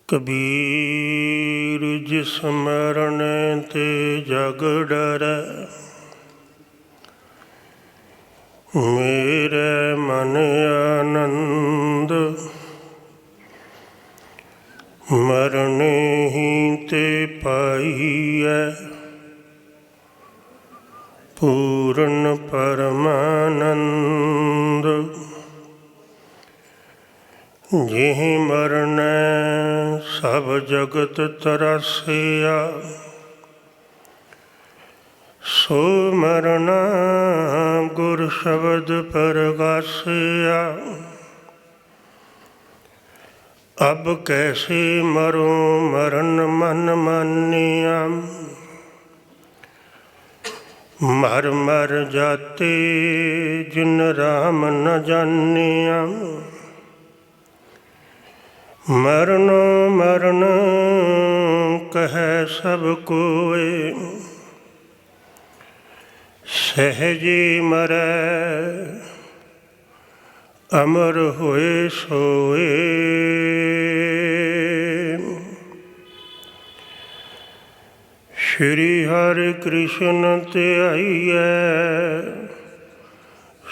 कबीर जिस मरण ते जग डरै, मेरे मन आनंद मरने ही ते पाईऐ। पूर्ण परमानंद जिहि मरनै सब जगत तरासिया, सो मरना गुर शब्द परगासिया। अब कैसे मरो मरण मन मानिया, मर मर जाते जिन राम न जानिया। मरनो मरण कहे सब कोय, सहजी मरै अमर होए सोए। श्री हरि कृष्ण त्याइए,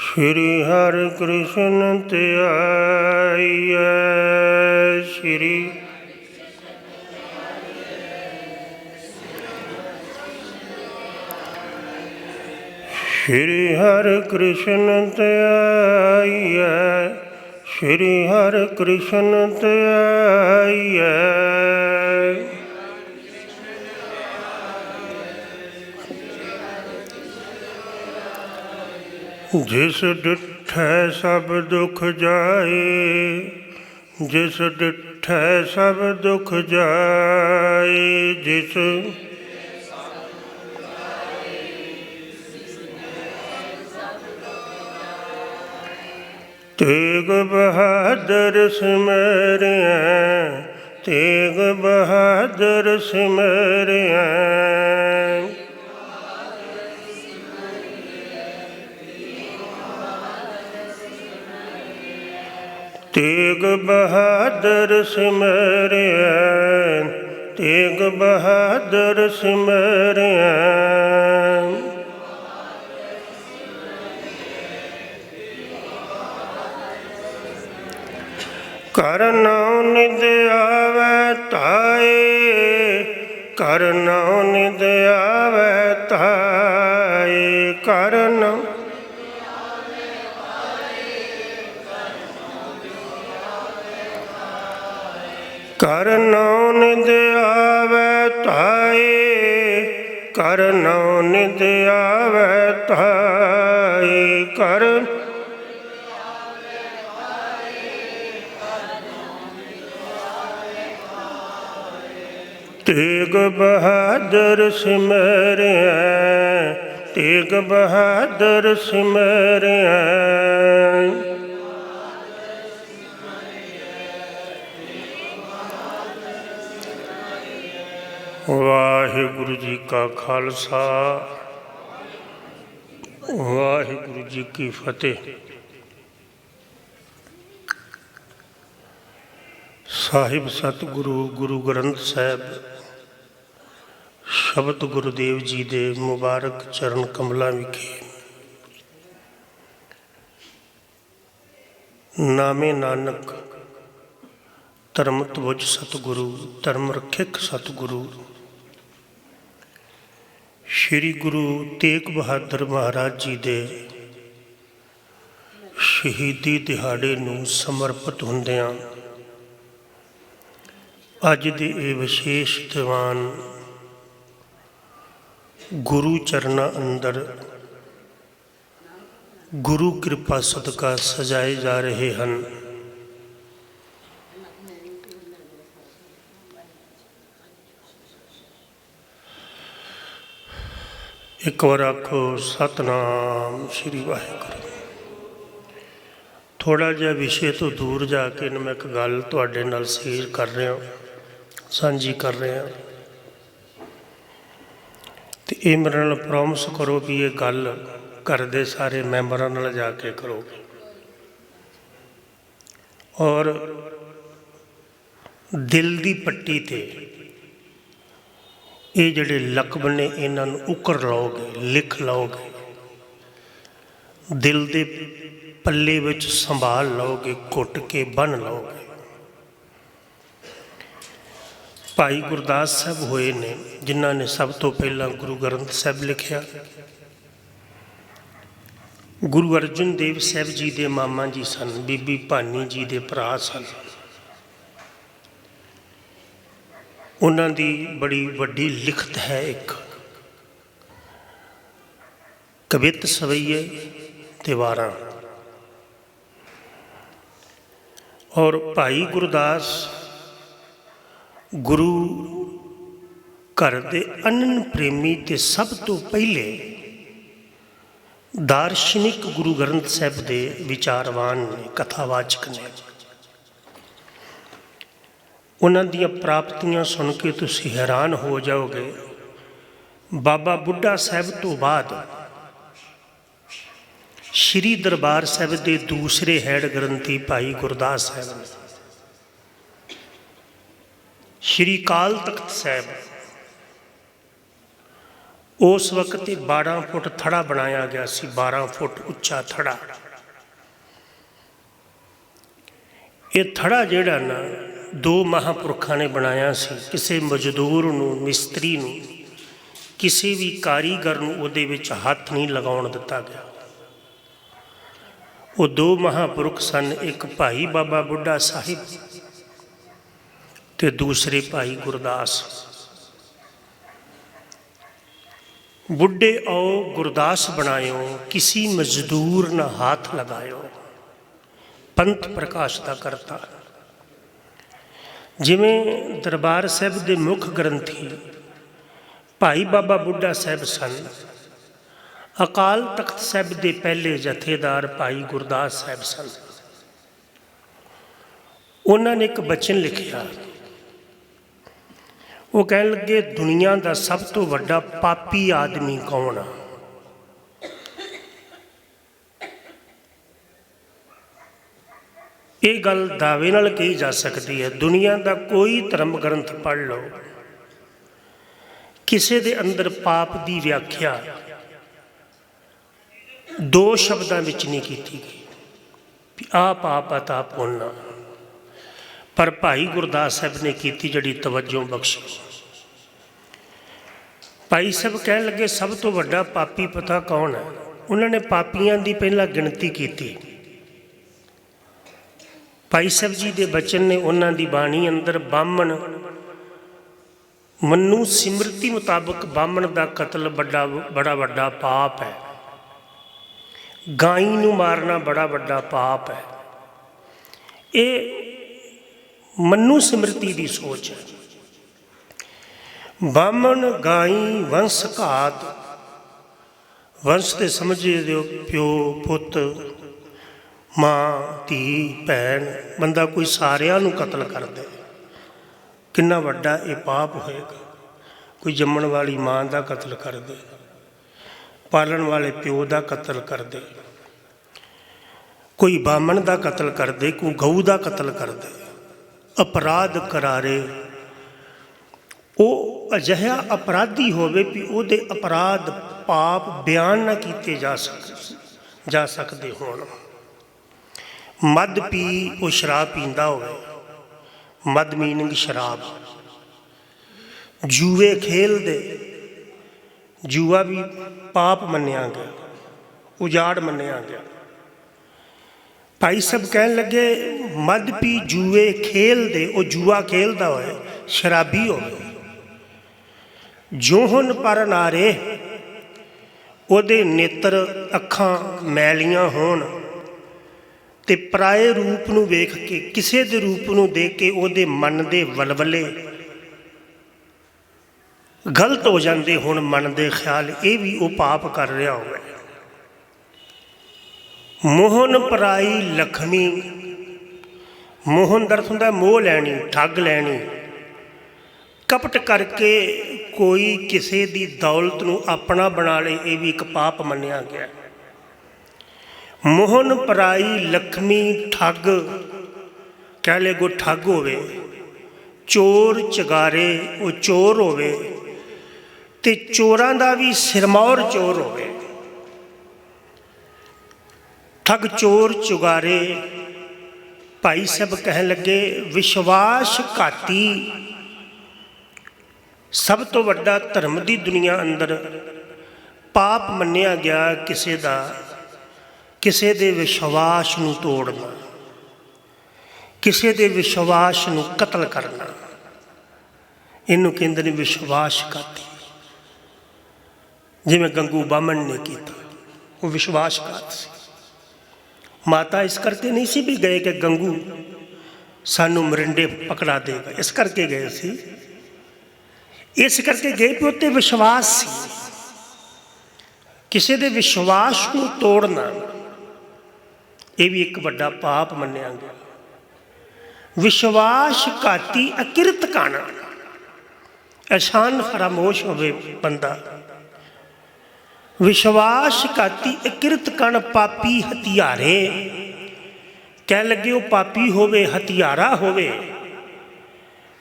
श्री हरि कृष्ण त्याइए। श्री श्री हरि कृष्ण त्याइए, श्री हरि कृष्ण त्याइए। जिस डिठै सब दुख जाए, जिस डिठै सब दुख जाए। जिस तेग बहादुर सिमरिया, तेग बहादुर सिमरिया। तेग बहादुर सिमरिया, तेग बहादुर सिमरिया। कर नाम निध आवे ताए, कर नाम निध आवे ताए। कर नाम कर नाम निध आवे ताए, कर नाम निध आवे ताए। कर तेग बहादुर सिमरिया, तेग बहादुर सिमरिया। वाहिगुरु जी का खालसा, वाहिगुरु जी की फतेह। साहिब सतगुरु गुरु ग्रंथ साहब शब्द गुरुदेव जी दे मुबारक चरण कमलों विखे नामे नानक धर्म त्वज सतगुरु धर्म रखिक सतगुरु श्री गुरु तेग बहादुर महाराज जी दे शहीदी दिहाड़े नूं समर्पित हुंदियां अज दे ये विशेष दीवान गुरु चरना अंदर गुरु कृपा सदका सजाए जा रहे हैं। एक बार आखो सतनाम श्री वाहिगुरू। थोड़ा जिहा विषय तो दूर जाके मैं एक गल तुहाडे नाल शेयर कर रहा, सांझी कर रहा। तो ये मेरे नाल प्रॉमिस करो भी ये गल घर दे सारे मैंबरां नाल जाके करोगे। और दिल की पट्टी ते ये जिहड़े लकब ने इन्हां नूं उकर लाओगे, लिख लाओगे, दिल के पल्ले विच संभाल लाओगे, घुट के बन लाओगे। भाई गुरदास साहब होए ने जिन्हां ने सब तो पहला गुरु ग्रंथ साहब लिखिया। गुरु अर्जन देव साहब जी के मामा जी सन, बीबी भानी जी के भरा सन। उन्हां दी बड़ी वड्डी लिखत है, एक कवित सवैये ते वारां। और भाई गुरदास गुरु घर दे अनन प्रेमी ते सब तो पहले दार्शनिक गुरु ग्रंथ साहब दे विचारवान ने, कथावाचक ने। उन्हां दियां प्राप्तियां सुन के तुसीं हैरान हो जाओगे। बाबा बुढ़ा साहब तो बाद श्री दरबार साहब के दूसरे हैड ग्रंथी भाई गुरदास साहब ने। श्री काल तख्त साहब उस वक्त 12 फुट थड़ा बनाया गया सी, 12 फुट उच्चा थड़ा। ये थड़ा जिहड़ा ना 2 महापुरखों ने बनाया सी। किसी मजदूर नूं, मिस्त्री नूं, किसी भी कारीगर नूं उहदे विच हथ नहीं लगाउण दिता गया। वो 2 महापुरख सन, एक भाई बाबा बुढ़ा साहिब ते दूसरे भाई गुरदास। बुढ़े आओ गुरदास बनायो, किसी मजदूर न हाथ लगायो, पंथ प्रकाश का करता। जिमें दरबार साहब के मुख ग्रंथी भाई बाबा बुढ़ा साहब सन, अकाल तख्त साहब के पहले जथेदार भाई गुरदास साहब सन। उन्होंने एक बचन लिखिया। वो कह लगे, दुनिया का सब तो वड्डा पापी आदमी कौन आ? ये गल दावे नाल कही जा सकती है। दुनिया का कोई धर्म ग्रंथ पढ़ लो, किसी दे अंदर पाप की व्याख्या 2 शब्दों में नहीं की गई, आ पाप ता पुण्य। पर भाई गुरदास साहब ने की जड़ी तवज्जो बख्शी। भाई साहब कह लगे, सब तो वड्डा पापी पता कौन है? उन्होंने पापियां की पहला गिनती की। भाई साहब जी के बचन ने उन्होंने बाणी अंदर बामण मनु सिमरती मुताबक बामण का कतल बड़ा वड्डा पाप है, गाई नूं मारना बड़ा वड्डा पाप है। ये मनु सिमरती की सोच है। बामण गाई वंश घात, वंश तो समझे दो प्यो पुत माँ धी भैन, बंदा कोई सारिया नूं कतल कर दे, कितना वड्डा ये पाप होएगा। कोई जम्मण वाली माँ का कतल कर दे, पालन वाले प्यो का कतल कर दे, कोई बामण का कतल कर दे, कोई गऊ का कतल कर दे, अपराध करारे। वो अजिहा अपराधी होवे भी उहदे अपराध पाप बयान ना किए जा सकते होण। मद पी वो शराब पींदा होवे, मद मीनिंग शराब। जुए खेल दे, जुआ भी पाप मन्निया गया, उजाड़ मन्निया गया। भाई सब कह लगे, मद पी जुए खेल दे, वो जुआ खेलता होए शराबी हो। जोहन पर नारे ओदे नेत्र अखां मैलियां होण ते पराए रूप नूं वेख के, किसी दे रूप नूं देख के ओदे मन दे वलवले गलत हो जाते होण, मन दे ख्याल, ये भी वो पाप कर रहा होवे। मोहन पराई लक्ष्मी, मोहन दर्थ हुंदा मोह लैनी, ठग लैनी। कपट करके कोई किसी दी दौलत नूं अपना बना ले, ये भी एक पाप मन्निया गया। मोहन पराई लक्ष्मी ठग कह ले, गो ठग होवे चोर चगारे वो चोर होवे ते चोरां दा भी सिरमौर चोर होवे। ठग चोर चुगारे भाई साहब कहन लगे विश्वास घाती सब तो वड्डा धर्म की दुनिया अंदर पाप मन्निया गया किसी दे विश्वास नूं तोड़ना, किसी दे विश्वास नूं कतल करना, इनू कहंदे ने विश्वासघाती। जिवें गंगू बामण ने किया वो विश्वासघात सी। माता इस करके नहीं सी भी गए कि गंगू सानू मरिंडे पकड़ा देगा, इस करके गए सी, इस करके गए कि उत्ते विश्वास सी। किसी दे विश्वास को तोड़ना ये भी एक बड़ा पाप मन्निया गया। विश्वासघाती अकिरत काना, एहसान फरामोश होवे बंदा। विश्वासघाती अकिरत कण पापी हथियारे, कह लगे वो पापी होवे हथियारा होवे।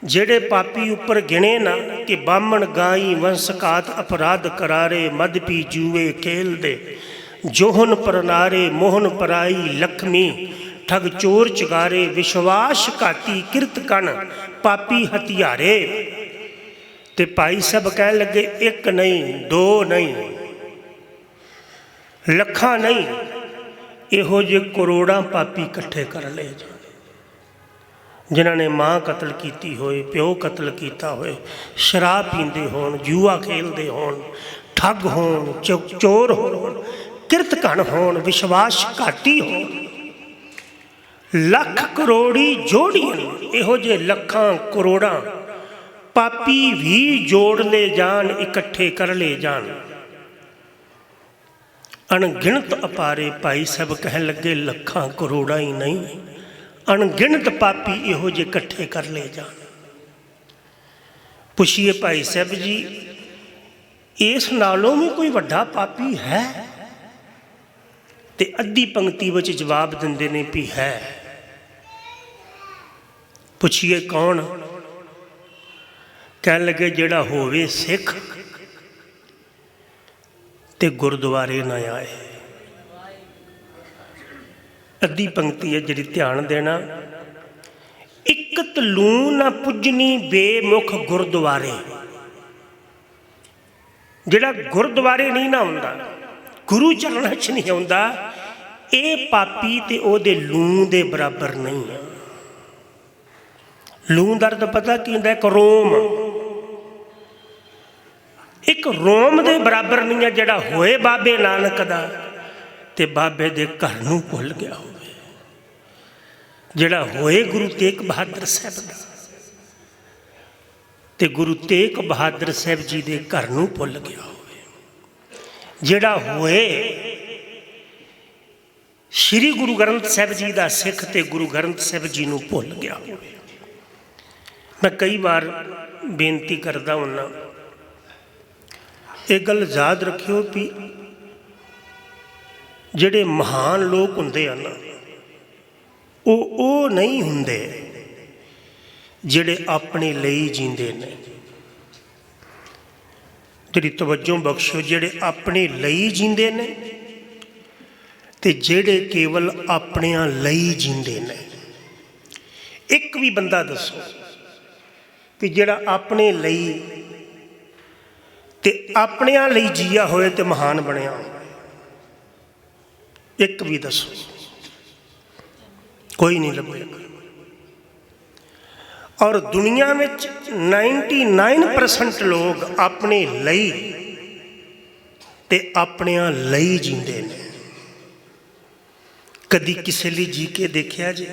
जेड़े पापी उपर गिने ना कि बामण गाई वंशघात अपराध करारे मद पी जूए खेल दे जोहन परनारे मोहन पराई लक्ष्मी ठग चोर चगारे। विश्वासघाती किरत कण पापी हथियारे। ते भाई सब कह लगे एक नहीं दो नहीं लखा नहीं, इहो जे करोड़ां पापी इकट्ठे कर ले जाने, जिन्होंने माँ कतल की होए, प्यो कतल किया होए, शराब पींदे होण, जुआ खेलते होण, ठग होण, चोर होण, किरतकण होण, विश्वासघाती होण। लख करोड़ी जोड़ियन, इहो जे लखां करोड़ां पापी भी जोड़ ले जान, इकट्ठे कर ले जान। अणगिणत अपारे भाई सब कह लगे लखां करोड़ा ही नहीं, अणगिणत पापी इहो जे इकट्ठे कर ले जान। पुछिए भाई साहब जी इस नालों भी कोई वड्डा पापी है? ते अद्धी पंक्ति विच जवाब दिंदे ने भी है। पुछिए कौन? कह लगे जेड़ा होवे सिख ते गुरुद्वारे ना आए। अद्धी पंक्ति है जी ध्यान देना। इकत लू ना पुजनी बेमुख गुरुद्वारे। जेड़ा गुरुद्वारे नहीं ना आउंदा, गुरु चरणा च नहीं आउंदा, ये पापी ते ओदे लू दे बराबर नहीं है। लू दर्द पता की हुंदा? एक रोम, एक रोम दे बराबर नहीं है। जेड़ा होए बाबे नानक दा ते बाबे दे घर नूं भुल गया होवे, जेड़ा होए गुरु तेग बहादुर साहब दा ते गुरु तेग बहादुर साहब जी दे घर नूं भुल गया होवे, जेड़ा होए श्री गुरु ग्रंथ साहब जी दा सिख ते गुरु ग्रंथ साहब जी नूं भुल गया होवे। मैं कई बार बेनती करदा हुन्ना, एक गल याद रखियो भी जेड़े महान लोग हुंदे आ ना वो नहीं हुंदे जेड़े अपने लिए जींदे ने। तेरी तवज्जो बख्शो, जेड़े अपने लिए जींदे ने ते जेड़े केवल अपने लिए जींदे ने। एक भी बंदा दसो कि जेड़ा अपने लिए ते अपने लिए जिया होए ते महान बनया, एक भी दसो? कोई नहीं लभेगा। और दुनिया में 99% लोग अपने लिए ते अपने लिए जींदे ने। कदी किसी लिए जी के देखिया जी?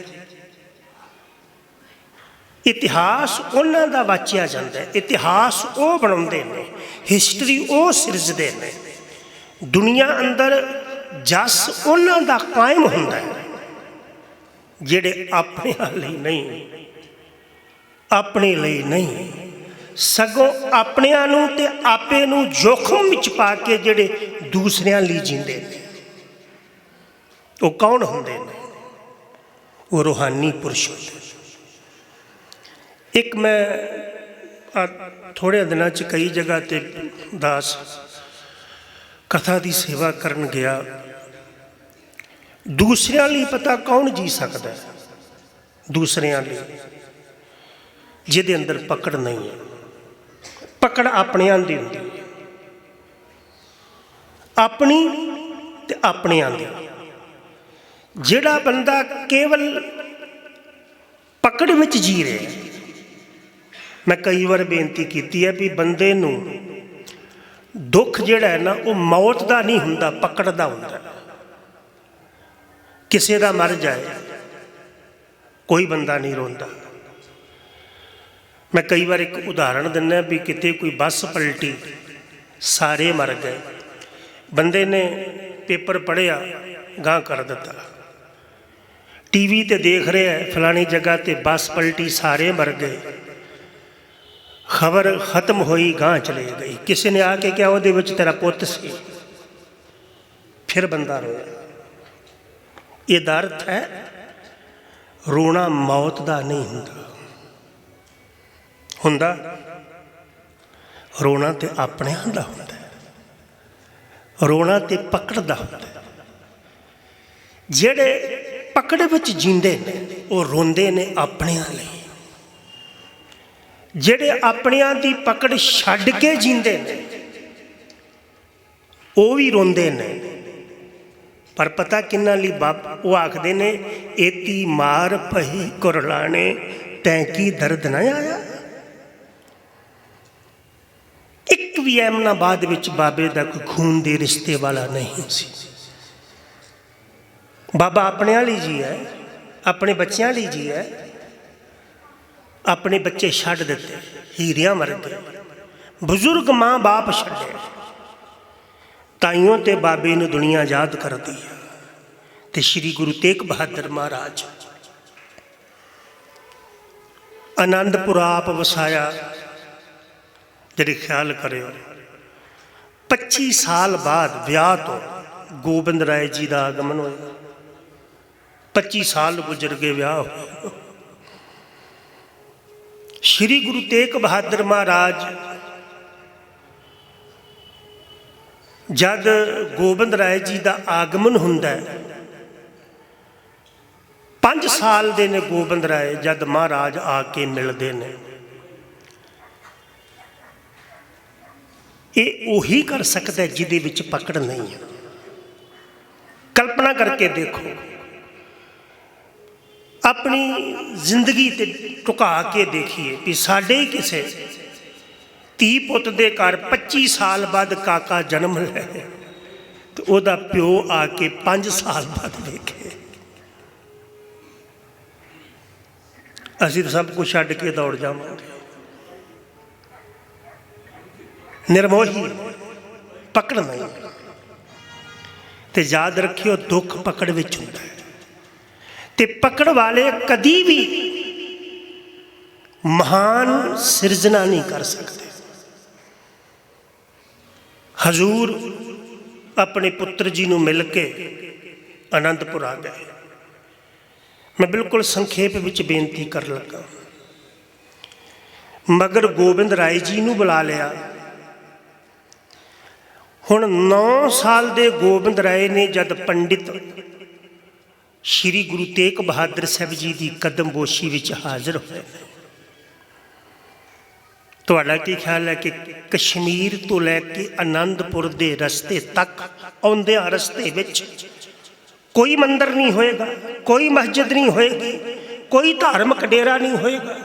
इतिहास उन्हां दा वाचिया जाता है, इतिहास वो बनाते हैं, हिस्टरी वो सिरजते हैं। दुनिया अंदर जस उन्हां दा कायम हुंदा है जेड़े अपने लिए नहीं, अपने लिए नहीं, सगों अपने नूं ते आपे नूं जोखम विच पा के जेड़े दूसरियां लिए जींदे ने। वो कौन हुंदे ने? वो रूहानी पुरुष होंदे। ਇੱਕ ਮੈਂ ਥੋੜ੍ਹੇ ਦਿਨਾਂ 'ਚ ਕਈ ਜਗ੍ਹਾ 'ਤੇ ਦਾਸ ਕਥਾ ਦੀ ਸੇਵਾ ਕਰਨ ਗਿਆ। ਦੂਸਰਿਆਂ ਲਈ ਪਤਾ ਕੌਣ ਜੀ ਸਕਦਾ ਹੈ? ਦੂਸਰਿਆਂ ਲਈ ਜਿਹਦੇ ਅੰਦਰ ਪਕੜ ਨਹੀਂ ਹੈ। ਪਕੜ ਆਪਣਿਆਂ ਦੀ ਹੁੰਦੀ ਹੈ, ਆਪਣੀ ਤੇ ਆਪਣਿਆਂ ਦੀ। ਜਿਹੜਾ ਬੰਦਾ ਕੇਵਲ ਪਕੜ ਵਿੱਚ ਜੀ ਰਿਹਾ, ਮੈਂ ਕਈ ਵਾਰ ਬੇਨਤੀ ਕੀਤੀ ਹੈ ਵੀ ਬੰਦੇ ਨੂੰ ਦੁੱਖ ਜਿਹੜਾ ਹੈ ਨਾ ਉਹ ਮੌਤ ਦਾ ਨਹੀਂ ਹੁੰਦਾ, ਪਕੜ ਦਾ ਹੁੰਦਾ। ਕਿਸੇ ਦਾ ਮਰ ਜਾਏ ਕੋਈ ਬੰਦਾ ਨਹੀਂ ਰੋਂਦਾ। ਮੈਂ ਕਈ ਵਾਰ ਇੱਕ ਉਦਾਹਰਣ ਦਿੰਦਾ ਵੀ ਕਿਤੇ ਕੋਈ ਬੱਸ ਪਲਟੀ, ਸਾਰੇ ਮਰ ਗਏ, ਬੰਦੇ ਨੇ ਪੇਪਰ ਪੜ੍ਹਿਆ, ਗਾਂਹ ਕਰ ਦਿੱਤਾ, ਟੀਵੀ ਤੇ ਦੇਖ ਰਿਹਾ ਫਲਾਣੀ ਜਗ੍ਹਾ ਤੇ ਬੱਸ ਪਲਟੀ, ਸਾਰੇ ਮਰ ਗਏ, ਖਬਰ ਖਤਮ ਹੋਈ, ਗਾਂਹ ਚਲੇ ਗਈ। ਕਿਸੇ ਨੇ ਆ ਕੇ ਕਿਹਾ ਉਹਦੇ ਵਿੱਚ ਤੇਰਾ ਪੁੱਤ ਸੀ, ਫਿਰ ਬੰਦਾ ਰੋਇਆ। ਇਹਦਾ ਅਰਥ ਹੈ ਰੋਣਾ ਮੌਤ ਦਾ ਨਹੀਂ ਹੁੰਦਾ, ਰੋਣਾ ਤੇ ਆਪਣਿਆਂ ਦਾ ਹੁੰਦਾ, ਰੋਣਾ ਤੇ ਪਕੜ ਦਾ ਹੁੰਦਾ। ਜਿਹੜੇ ਪਕੜ ਵਿੱਚ ਜੀਂਦੇ ਨੇ ਉਹ ਰੋਂਦੇ ਨੇ ਆਪਣਿਆਂ ਲਈ, ਜਿਹੜੇ ਆਪਣਿਆਂ ਦੀ ਪਕੜ ਛੱਡ ਕੇ ਜੀਂਦੇ ਨੇ ਉਹ ਵੀ ਰੋਂਦੇ ਨੇ। ਪਰ ਪਤਾ ਕਿੰਨਾਂ ਲਈ? ਉਹ ਆਖਦੇ ਨੇ ਏਤੀ ਮਾਰ ਪਈ ਕੁਰਲਾਣੇ, ਤੈਂ ਕੀ ਦਰਦ ਨਾ ਆਇਆ। ਇੱਕ ਵੀ ਐਮਨਾਬਾਦ ਵਿੱਚ ਬਾਬੇ ਦਾ ਕੋਈ ਖੂਨ ਦੇ ਰਿਸ਼ਤੇ ਵਾਲਾ ਨਹੀਂ ਸੀ। ਬਾਬਾ ਆਪਣਿਆਂ ਲਈ ਜੀ ਹੈ, ਆਪਣੇ ਬੱਚਿਆਂ ਲਈ ਜੀ ਹੈ। ਆਪਣੇ ਬੱਚੇ ਛੱਡ ਦਿੱਤੇ, ਹੀਰਿਆਂ ਵਰਗੇ, ਬਜ਼ੁਰਗ ਮਾਂ ਬਾਪ ਛੱਡੇ, ਤਾਈਓਂ ਤੇ ਬਾਬੇ ਨੂੰ ਦੁਨੀਆ ਯਾਦ ਕਰਦੀ ਹੈ। ਤੇ ਸ਼੍ਰੀ ਗੁਰੂ ਤੇਗ ਬਹਾਦਰ ਮਹਾਰਾਜ ਆਨੰਦਪੁਰ ਆਪ ਵਸਾਇਆ। ਜਿਹੜੇ ਖਿਆਲ ਕਰਿਓ 25 ਸਾਲ ਬਾਅਦ ਵਿਆਹ ਤੋਂ ਗੋਬਿੰਦ ਰਾਏ ਜੀ ਦਾ ਆਗਮਨ ਹੋਇਆ। 25 ਸਾਲ ਗੁਜ਼ਰ ਕੇ ਵਿਆਹ ਹੋਇਆ। ਸ਼੍ਰੀ ਗੁਰੂ ਤੇਗ ਬਹਾਦਰ ਮਹਾਰਾਜ ਜਦ ਗੋਬਿੰਦ ਰਾਏ ਜੀ ਦਾ ਆਗਮਨ ਹੁੰਦਾ ਹੈ, 5 ਸਾਲ ਦੇ ਨੇ ਗੋਬਿੰਦ ਰਾਏ ਜਦ ਮਹਾਰਾਜ ਆ ਕੇ ਮਿਲਦੇ ਨੇ। ਇਹ ਉਹੀ ਕਰ ਸਕਦਾ ਜਿਹਦੇ ਵਿੱਚ ਪਕੜ ਨਹੀਂ ਹੈ। ਕਲਪਨਾ ਕਰਕੇ ਦੇਖੋ, ਆਪਣੀ ਜ਼ਿੰਦਗੀ ਤੇ ਝੁਕਾ ਕੇ ਦੇਖੀਏ ਵੀ ਸਾਡੇ ਹੀ ਕਿਸੇ ਧੀ ਪੁੱਤ ਦੇ ਘਰ 25 ਸਾਲ ਬਾਅਦ ਕਾਕਾ ਜਨਮ ਲੈ ਤੇ ਉਹਦਾ ਪਿਓ ਆ ਕੇ 5 ਸਾਲ ਬਾਅਦ ਵੇਖੇ। ਅਸੀਂ ਤਾਂ ਸਭ ਕੁਝ ਛੱਡ ਕੇ ਦੌੜ ਜਾਵਾਂਗੇ। ਨਿਰਮੋਹੀ ਪਕੜ ਨਹੀਂ। ਤੇ ਯਾਦ ਰੱਖਿਓ ਦੁੱਖ ਪਕੜ ਵਿੱਚ ਹੁੰਦਾ ਹੈ ਤੇ ਪਕੜ ਵਾਲੇ ਕਦੀ ਵੀ ਮਹਾਨ ਸਿਰਜਣਾ ਨਹੀਂ ਕਰ ਸਕਦੇ। ਹਜ਼ੂਰ ਆਪਣੇ ਪੁੱਤਰ ਜੀ ਨੂੰ ਮਿਲ ਕੇ ਆਨੰਦਪੁਰ ਆ ਗਏ। ਮੈਂ ਬਿਲਕੁਲ ਸੰਖੇਪ ਵਿੱਚ ਬੇਨਤੀ ਕਰਨ ਲੱਗਾ, ਮਗਰ ਗੋਬਿੰਦ ਰਾਏ ਜੀ ਨੂੰ ਬੁਲਾ ਲਿਆ। ਹੁਣ 9 ਸਾਲ ਦੇ ਗੋਬਿੰਦ ਰਾਏ ਨੇ ਜਦ ਪੰਡਿਤ ਸ਼੍ਰੀ ਗੁਰੂ ਤੇਗ ਬਹਾਦਰ ਸਾਹਿਬ ਜੀ ਦੀ ਕਦਮਬੋਸ਼ੀ ਵਿੱਚ ਹਾਜ਼ਰ ਹੋਏ। ਤੁਹਾਡਾ ਕੀ ਖਿਆਲ ਹੈ ਕਿ ਕਸ਼ਮੀਰ ਤੋਂ ਲੈ ਕੇ ਆਨੰਦਪੁਰ ਦੇ ਰਸਤੇ ਤੱਕ ਆਉਂਦਿਆਂ ਰਸਤੇ ਵਿੱਚ ਕੋਈ ਮੰਦਰ ਨਹੀਂ ਹੋਏਗਾ, ਕੋਈ ਮਸਜਿਦ ਨਹੀਂ ਹੋਏਗੀ, ਕੋਈ ਧਾਰਮਿਕ ਡੇਰਾ ਨਹੀਂ ਹੋਏਗਾ।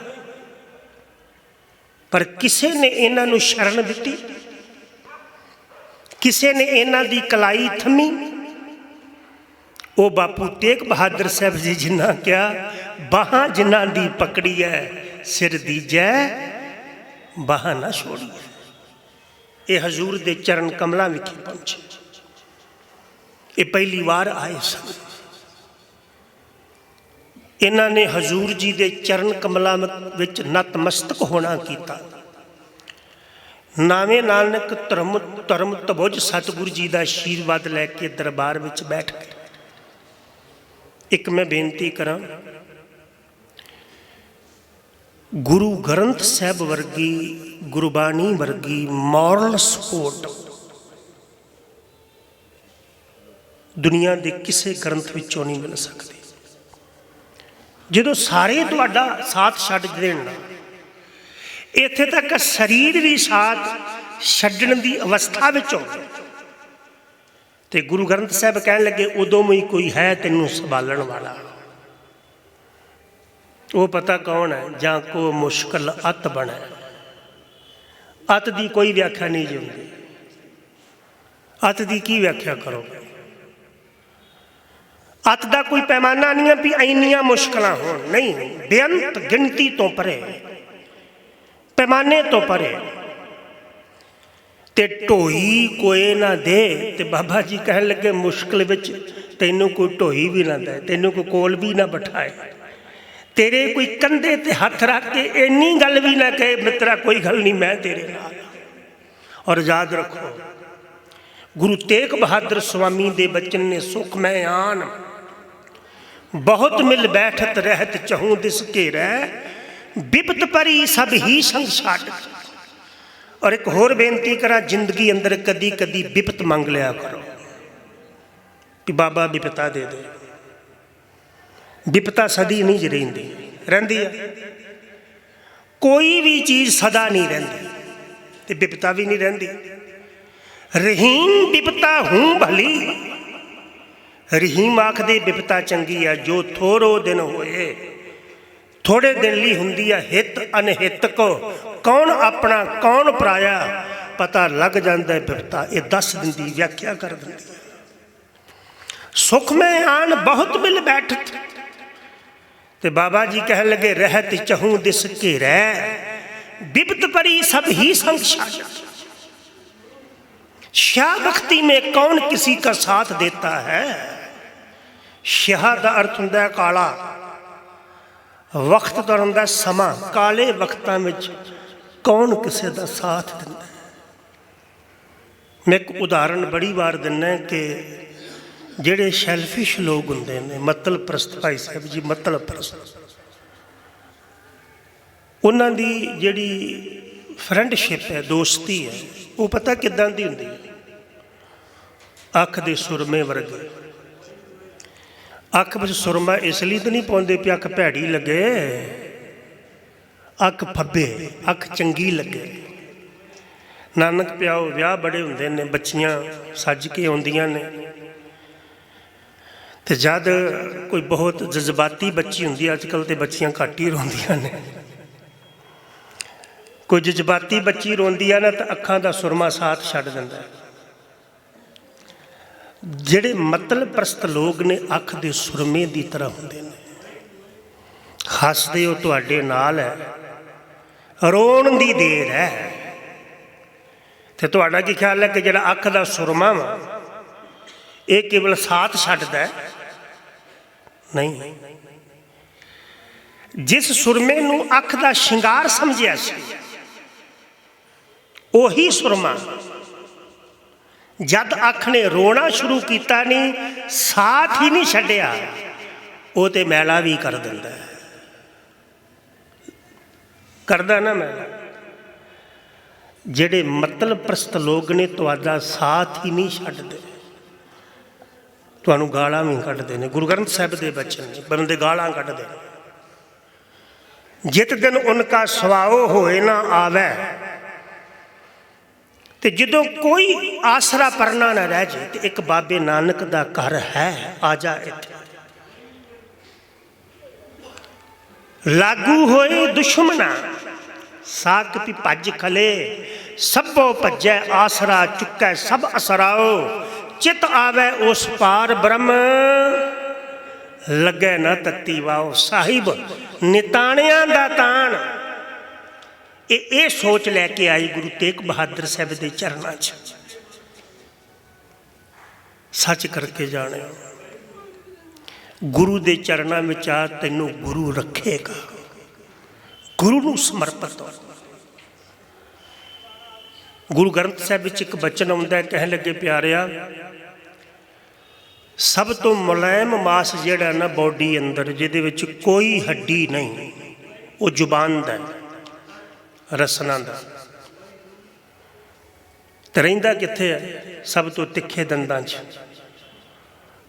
ਪਰ ਕਿਸੇ ਨੇ ਇਹਨਾਂ ਨੂੰ ਸ਼ਰਨ ਦਿੱਤੀ, ਕਿਸੇ ਨੇ ਇਹਨਾਂ ਦੀ ਕਲਾਈ ਥੰਮੀ। ਉਹ ਬਾਪੂ ਤੇਗ ਬਹਾਦਰ ਸਾਹਿਬ ਜੀ ਜਿਨ੍ਹਾਂ ਕਿਹਾ, ਬਾਹਾਂ ਜਿਨ੍ਹਾਂ ਦੀ ਪਕੜੀ ਹੈ ਸਿਰ ਦੀਜੈ ਬਾਹਾਂ ਨਾ ਛੋੜੀਏ। ਇਹ ਹਜ਼ੂਰ ਦੇ ਚਰਨ ਕਮਲਾਂ ਵਿਖੇ ਪਹੁੰਚੇ। ਇਹ ਪਹਿਲੀ ਵਾਰ ਆਏ ਸਨ। ਇਹਨਾਂ ਨੇ ਹਜ਼ੂਰ ਜੀ ਦੇ ਚਰਨ ਕਮਲਾਂ ਵਿੱਚ ਨਤਮਸਤਕ ਹੋਣਾ ਕੀਤਾ। ਨਾਵੇਂ ਨਾਨਕ ਧਰਮ ਤਬੁਝ ਸਤਿਗੁਰੂ ਜੀ ਦਾ ਆਸ਼ੀਰਵਾਦ ਲੈ ਕੇ ਦਰਬਾਰ ਵਿੱਚ ਬੈਠ ਗਏ। ਇੱਕ ਮੈਂ ਬੇਨਤੀ ਕਰਾਂ, ਗੁਰੂ ਗ੍ਰੰਥ ਸਾਹਿਬ ਵਰਗੀ ਗੁਰਬਾਣੀ ਵਰਗੀ ਮੋਰਲ ਸਪੋਰਟ ਦੁਨੀਆ ਦੇ ਕਿਸੇ ਗ੍ਰੰਥ ਵਿੱਚੋਂ ਨਹੀਂ ਮਿਲ ਸਕਦੀ। ਜਦੋਂ ਸਾਰੇ ਤੁਹਾਡਾ ਸਾਥ ਛੱਡ ਦੇਣ ਨਾ, ਇੱਥੇ ਤੱਕ ਸਰੀਰ ਵੀ ਸਾਥ ਛੱਡਣ ਦੀ ਅਵਸਥਾ ਵਿੱਚ ਹੋਵੇ, ਤੇ ਗੁਰੂ ਗ੍ਰੰਥ ਸਾਹਿਬ ਕਹਿਣ ਲੱਗੇ ਉਦੋਂ ਵੀ ਕੋਈ ਹੈ ਤੈਨੂੰ ਸੰਭਾਲਣ ਵਾਲਾ। ਉਹ ਪਤਾ ਕੌਣ ਹੈ? ਜਾਂ ਕੋ ਮੁਸ਼ਕਲ ਅਤ ਬਣੇ। ਅਤ ਦੀ ਕੋਈ ਵਿਆਖਿਆ ਨਹੀਂ ਹੁੰਦੀ। ਅਤ ਦੀ ਕੀ ਵਿਆਖਿਆ ਕਰੋਗੇ? ਅਤ ਦਾ ਕੋਈ ਪੈਮਾਨਾ ਨਹੀਂ ਹੈ ਵੀ ਇੰਨੀਆਂ ਮੁਸ਼ਕਲਾਂ ਹੋਣ, ਨਹੀਂ, ਬੇਅੰਤ ਗਿਣਤੀ ਤੋਂ ਪਰੇ, ਪੈਮਾਨੇ ਤੋਂ ਪਰੇ। ਤੇ ਢੋਈ ਕੋਏ ਨਾ ਦੇ, ਤੇ ਬਾਬਾ ਜੀ ਕਹਿਣ ਲੱਗੇ ਮੁਸ਼ਕਿਲ ਵਿੱਚ ਤੈਨੂੰ ਕੋਈ ਢੋਈ ਵੀ ਨਾ ਦੇ, ਤੈਨੂੰ ਕੋਈ ਕੋਲ ਵੀ ਨਾ ਬਿਠਾਏ, ਤੇਰੇ ਕੋਈ ਕੰਧੇ ਤੇ ਹੱਥ ਰੱਖ ਕੇ ਇੰਨੀ ਗੱਲ ਵੀ ਨਾ ਕਹੇ ਮਿੱਤਰਾ ਕੋਈ ਗੱਲ ਨਹੀਂ ਮੈਂ ਤੇਰੇ ਨਾਲ। ਔਰ ਯਾਦ ਰੱਖੋ ਗੁਰੂ ਤੇਗ ਬਹਾਦਰ ਸਵਾਮੀ ਦੇ ਬਚਨ ਨੇ, ਸੁਖ ਮੈਂ ਆਨ ਬਹੁਤ ਮਿਲ ਬੈਠਤ ਰਹਿਤ ਚਹੂੰ ਦਿਸ ਘੇਰੈ, ਬਿਪਤ ਪਰੀ ਸਭ ਹੀ ਸੰਗ ਛੱਡ। ਔਰ ਇੱਕ ਹੋਰ ਬੇਨਤੀ ਕਰਾਂ, ਜ਼ਿੰਦਗੀ ਅੰਦਰ ਕਦੀ ਕਦੀ ਬਿਪਤ ਮੰਗ ਲਿਆ ਕਰੋ ਕਿ ਬਾਬਾ ਬਿਪਤਾ ਦੇ ਦੇ। ਬਿਪਤਾ ਸਦੀ ਨਹੀਂ ਰਹਿੰਦੀ, ਰਹਿੰਦੀ ਆ। ਕੋਈ ਵੀ ਚੀਜ਼ ਸਦਾ ਨਹੀਂ ਰਹਿੰਦੀ ਤੇ ਬਿਪਤਾ ਵੀ ਨਹੀਂ ਰਹਿੰਦੀ। ਰਹੀਮ ਬਿਪਤਾ ਹੂੰ ਭਲੀ, ਰਹੀਮ ਆਖਦੇ ਬਿਪਤਾ ਚੰਗੀ ਆ ਜੋ ਥੋੜੋ ਦਿਨ ਹੋਏ, ਥੋੜੇ ਦਿਨ ਲਈ ਹੁੰਦੀ ਆ। ਹਿੱਤ ਅਨਹਿੱਤ ਕੋ ਕੌਣ ਆਪਣਾ ਕੌਣ ਪਰਾਇਆ, ਪਤਾ ਲੱਗ ਜਾਂਦਾ ਬਿਪਤਾ ਇਹ ਦੱਸ ਦਿੰਦੀ, ਵਿਆਖਿਆ ਕਰ ਦਿੰਦੀ। ਸੁਖ ਮੈਂ ਆਨ ਬਹੁਤ ਮਿਲ ਬੈਠਤ, ਤੇ ਬਾਬਾ ਜੀ ਕਹਿਣ ਲੱਗੇ ਰਹਿਤ ਚਹੂੰ ਦਿਸ ਘੇਰੈ, ਬਿਪਤ ਪਰੀ ਸਭ ਹੀ ਸੰਗ ਛੱਡ। शाह भक्ति में कौन किसी का साथ देता है? शाह का अर्थ होंदा है काला, वक्त का होंदा है समा। काले वक्तां विच कौन किसी का साथ दिंदा है? मैं एक उदाहरण बड़ी बार दिना कि ਜਿਹੜੇ ਸੈਲਫਿਸ਼ ਲੋਕ ਹੁੰਦੇ ਨੇ, ਮਤਲਬ ਪ੍ਰਸਤ ਭਾਈ ਸਾਹਿਬ ਜੀ, ਮਤਲਬ ਪ੍ਰਸਤ, ਉਹਨਾਂ ਦੀ ਜਿਹੜੀ ਫਰੈਂਡਸ਼ਿਪ ਹੈ, ਦੋਸਤੀ ਹੈ, ਉਹ ਪਤਾ ਕਿੱਦਾਂ ਦੀ ਹੁੰਦੀ ਹੈ? ਅੱਖ ਦੇ ਸੁਰਮੇ ਵਰਗੇ। ਅੱਖ ਵਿੱਚ ਸੁਰਮਾ ਇਸ ਲਈ ਤਾਂ ਨਹੀਂ ਪਾਉਂਦੇ ਵੀ ਅੱਖ ਭੈੜੀ ਲੱਗੇ, ਅੱਖ ਫੱਬੇ, ਅੱਖ ਚੰਗੀ ਲੱਗੇ। ਨਾਨਕ ਪਿਆਓ ਵਿਆਹ ਬੜੇ ਹੁੰਦੇ ਨੇ, ਬੱਚੀਆਂ ਸੱਜ ਕੇ ਆਉਂਦੀਆਂ ਨੇ, ਤੇ ਜਦ ਕੋਈ ਬਹੁਤ ਜਜ਼ਬਾਤੀ ਬੱਚੀ ਹੁੰਦੀ, ਅੱਜ ਕੱਲ੍ਹ ਤੇ ਬੱਚੀਆਂ ਘੱਟ ਹੀ ਰੋਂਦੀਆਂ ਨੇ, ਕੋਈ ਜਜ਼ਬਾਤੀ ਬੱਚੀ ਰੋਂਦੀ ਆ ਨਾ ਤਾਂ ਅੱਖਾਂ ਦਾ ਸੁਰਮਾ ਸਾਥ ਛੱਡ ਦਿੰਦਾ। ਜਿਹੜੇ ਮਤਲਬ ਪ੍ਰਸਤ ਲੋਕ ਨੇ ਅੱਖ ਦੇ ਸੁਰਮੇ ਦੀ ਤਰ੍ਹਾਂ ਹੁੰਦੇ ਨੇ। ਹੱਸਦੇ ਹੋ ਤੁਹਾਡੇ ਨਾਲ ਹੈ, ਰੋਣ ਦੀ ਦੇਰ ਹੈ। ਤੇ ਤੁਹਾਡਾ ਕੀ ਖਿਆਲ ਹੈ ਕਿ ਜਿਹੜਾ ਅੱਖ ਦਾ ਸੁਰਮਾ ਵਾ ਇਹ ਕੇਵਲ ਸਾਥ ਛੱਡਦਾ ਹੈ? ਨਹੀਂ। ਜਿਸ ਸੁਰਮੇ ਨੂੰ ਅੱਖ ਦਾ ਸ਼ਿੰਗਾਰ ਸਮਝਿਆ ਸੀ, ਉਹੀ ਸੁਰਮਾ ਜਦ ਅੱਖ ਨੇ ਰੋਣਾ ਸ਼ੁਰੂ ਕੀਤਾ ਨਹੀਂ, ਸਾਥ ਹੀ ਨਹੀਂ ਛੱਡਿਆ, ਉਹ ਤੇ ਮੈਲਾ ਵੀ ਕਰ ਦਿੰਦਾ ਹੈ। ਕਰਦਾ ਨਾ ਮੈਲਾ। ਜਿਹੜੇ ਮਤਲਬ ਪ੍ਰਸਤ ਲੋਕ ਨੇ ਤੁਹਾਡਾ ਸਾਥ ਹੀ ਨਹੀਂ ਛੱਡਦੇ, ਤੁਹਾਨੂੰ ਗਾਲਾਂ ਵੀ ਕੱਢਦੇ ਨੇ। ਗੁਰੂ ਗ੍ਰੰਥ ਸਾਹਿਬ ਦੇ ਬਚਨ ਨੇ, ਬੰਦੇ ਗਾਲਾਂ ਕੱਢਦੇ ਨੇ। ਜਿਤ ਦਿਨ ਉਨਕਾ ਸਵਾਓ ਹੋਏ ਨਾ ਆਵੈ, ਤੇ ਜਦੋਂ ਕੋਈ ਆਸਰਾ ਪਰਨਾ ਨਾ ਰਹਿ ਜੇ, ਤੇ ਇੱਕ ਬਾਬੇ ਨਾਨਕ ਦਾ ਘਰ ਹੈ, ਆ ਜਾ ਇੱਥੇ। ਲਾਗੂ ਹੋਏ ਦੁਸ਼ਮਨਾ ਸਾਕ ਵੀ ਭੱਜ ਖਲੇ, ਸਭੋ ਭੱਜੈ ਆਸਰਾ ਚੁੱਕੈ ਸਭ ਅਸਰਾਓ, ਚਿਤ ਆਵੈ ਉਸ ਪਾਰ ਬ੍ਰਹਮ ਲੱਗੇ ਨਾ ਤੱਤੀ ਵਾਓ। ਸਾਹਿਬ ਨਿਤਾਣਿਆਂ ਦਾ ਤਾਣ, ਇਹ ਸੋਚ ਲੈ ਕੇ ਆਈ ਗੁਰੂ ਤੇਗ ਬਹਾਦਰ ਸਾਹਿਬ ਦੇ ਚਰਨਾਂ 'ਚ। ਸੱਚ ਕਰਕੇ ਜਾਣਿਓ, ਗੁਰੂ ਦੇ ਚਰਨਾਂ ਵਿੱਚ ਆ, ਤੈਨੂੰ ਗੁਰੂ ਰੱਖੇਗਾ। ਗੁਰੂ ਨੂੰ ਸਮਰਪਿਤ ਹੋ। ਗੁਰੂ ਗ੍ਰੰਥ ਸਾਹਿਬ ਵਿੱਚ ਇੱਕ ਬਚਨ ਆਉਂਦਾ, ਕਹਿਣ ਲੱਗੇ ਪਿਆਰਿਆ, ਸਭ ਤੋਂ ਮੁਲਾਇਮ ਮਾਸ ਜਿਹੜਾ ਨਾ ਬੋਡੀ ਅੰਦਰ, ਜਿਹਦੇ ਵਿੱਚ ਕੋਈ ਹੱਡੀ ਨਹੀਂ, ਉਹ ਜ਼ੁਬਾਨ ਦਾ, ਰਸਨਾ ਦਾ। ਤੇ ਰਹਿੰਦਾ ਕਿੱਥੇ ਹੈ? ਸਭ ਤੋਂ ਤਿੱਖੇ ਦੰਦਾਂ 'ਚ।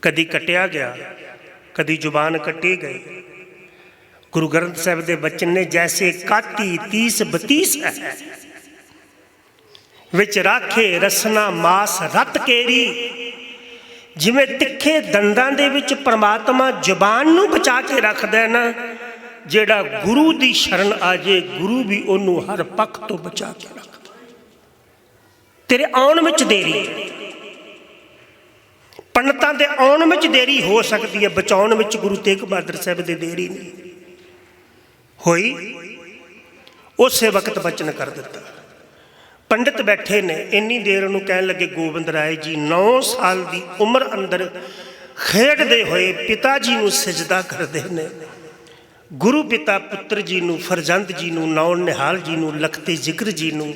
ਕਦੀ ਕੱਟਿਆ ਗਿਆ, ਕਦੀ ਜ਼ੁਬਾਨ ਕੱਟੀ ਗਈ। ਗੁਰੂ ਗ੍ਰੰਥ ਸਾਹਿਬ ਦੇ ਬਚਨ ਨੇ, ਜੈਸੇ ਕਾਟੀ 30 32 ਹੈ, ਵਿੱਚ ਰਾਖੇ ਰਸਨਾ ਮਾਸ ਰਤ ਕੇਰੀ। ਜਿਵੇਂ ਤਿੱਖੇ ਦੰਦਾਂ ਦੇ ਵਿੱਚ ਪਰਮਾਤਮਾ ਜ਼ੁਬਾਨ ਨੂੰ ਬਚਾ ਕੇ ਰੱਖਦਾ ਨਾ, ਜਿਹੜਾ ਗੁਰੂ ਦੀ ਸ਼ਰਨ ਆ ਜੇ, ਗੁਰੂ ਵੀ ਉਹਨੂੰ ਹਰ ਪੱਖ ਤੋਂ ਬਚਾ ਕੇ ਰੱਖਦਾ। ਤੇਰੇ ਆਉਣ ਵਿੱਚ ਦੇਰੀ, ਪੰਡਤਾਂ ਦੇ ਆਉਣ ਵਿੱਚ ਦੇਰੀ ਹੋ ਸਕਦੀ ਹੈ, ਬਚਾਉਣ ਵਿੱਚ ਗੁਰੂ ਤੇਗ ਬਹਾਦਰ ਸਾਹਿਬ ਦੇ ਦੇਰੀ ਨਹੀਂ ਹੋਈ। ਉਸੇ ਵਕਤ ਬਚਨ ਕਰ ਦਿੱਤਾ। ਪੰਡਿਤ ਬੈਠੇ ਨੇ, ਇੰਨੀ ਦੇਰ ਉਹਨੂੰ ਕਹਿਣ ਲੱਗੇ, ਗੋਬਿੰਦ ਰਾਏ ਜੀ 9 ਸਾਲ ਦੀ ਉਮਰ ਅੰਦਰ ਖੇਡਦੇ ਹੋਏ ਪਿਤਾ ਜੀ ਨੂੰ ਸਿਜਦਾ ਕਰਦੇ ਨੇ। ਗੁਰੂ ਪਿਤਾ ਪੁੱਤਰ ਜੀ ਨੂੰ, ਫਰਜ਼ੰਦ ਜੀ ਨੂੰ, ਨੌਨ ਨਿਹਾਲ ਜੀ ਨੂੰ, ਲਖਤੇ ਜ਼ਿਕਰ ਜੀ ਨੂੰ,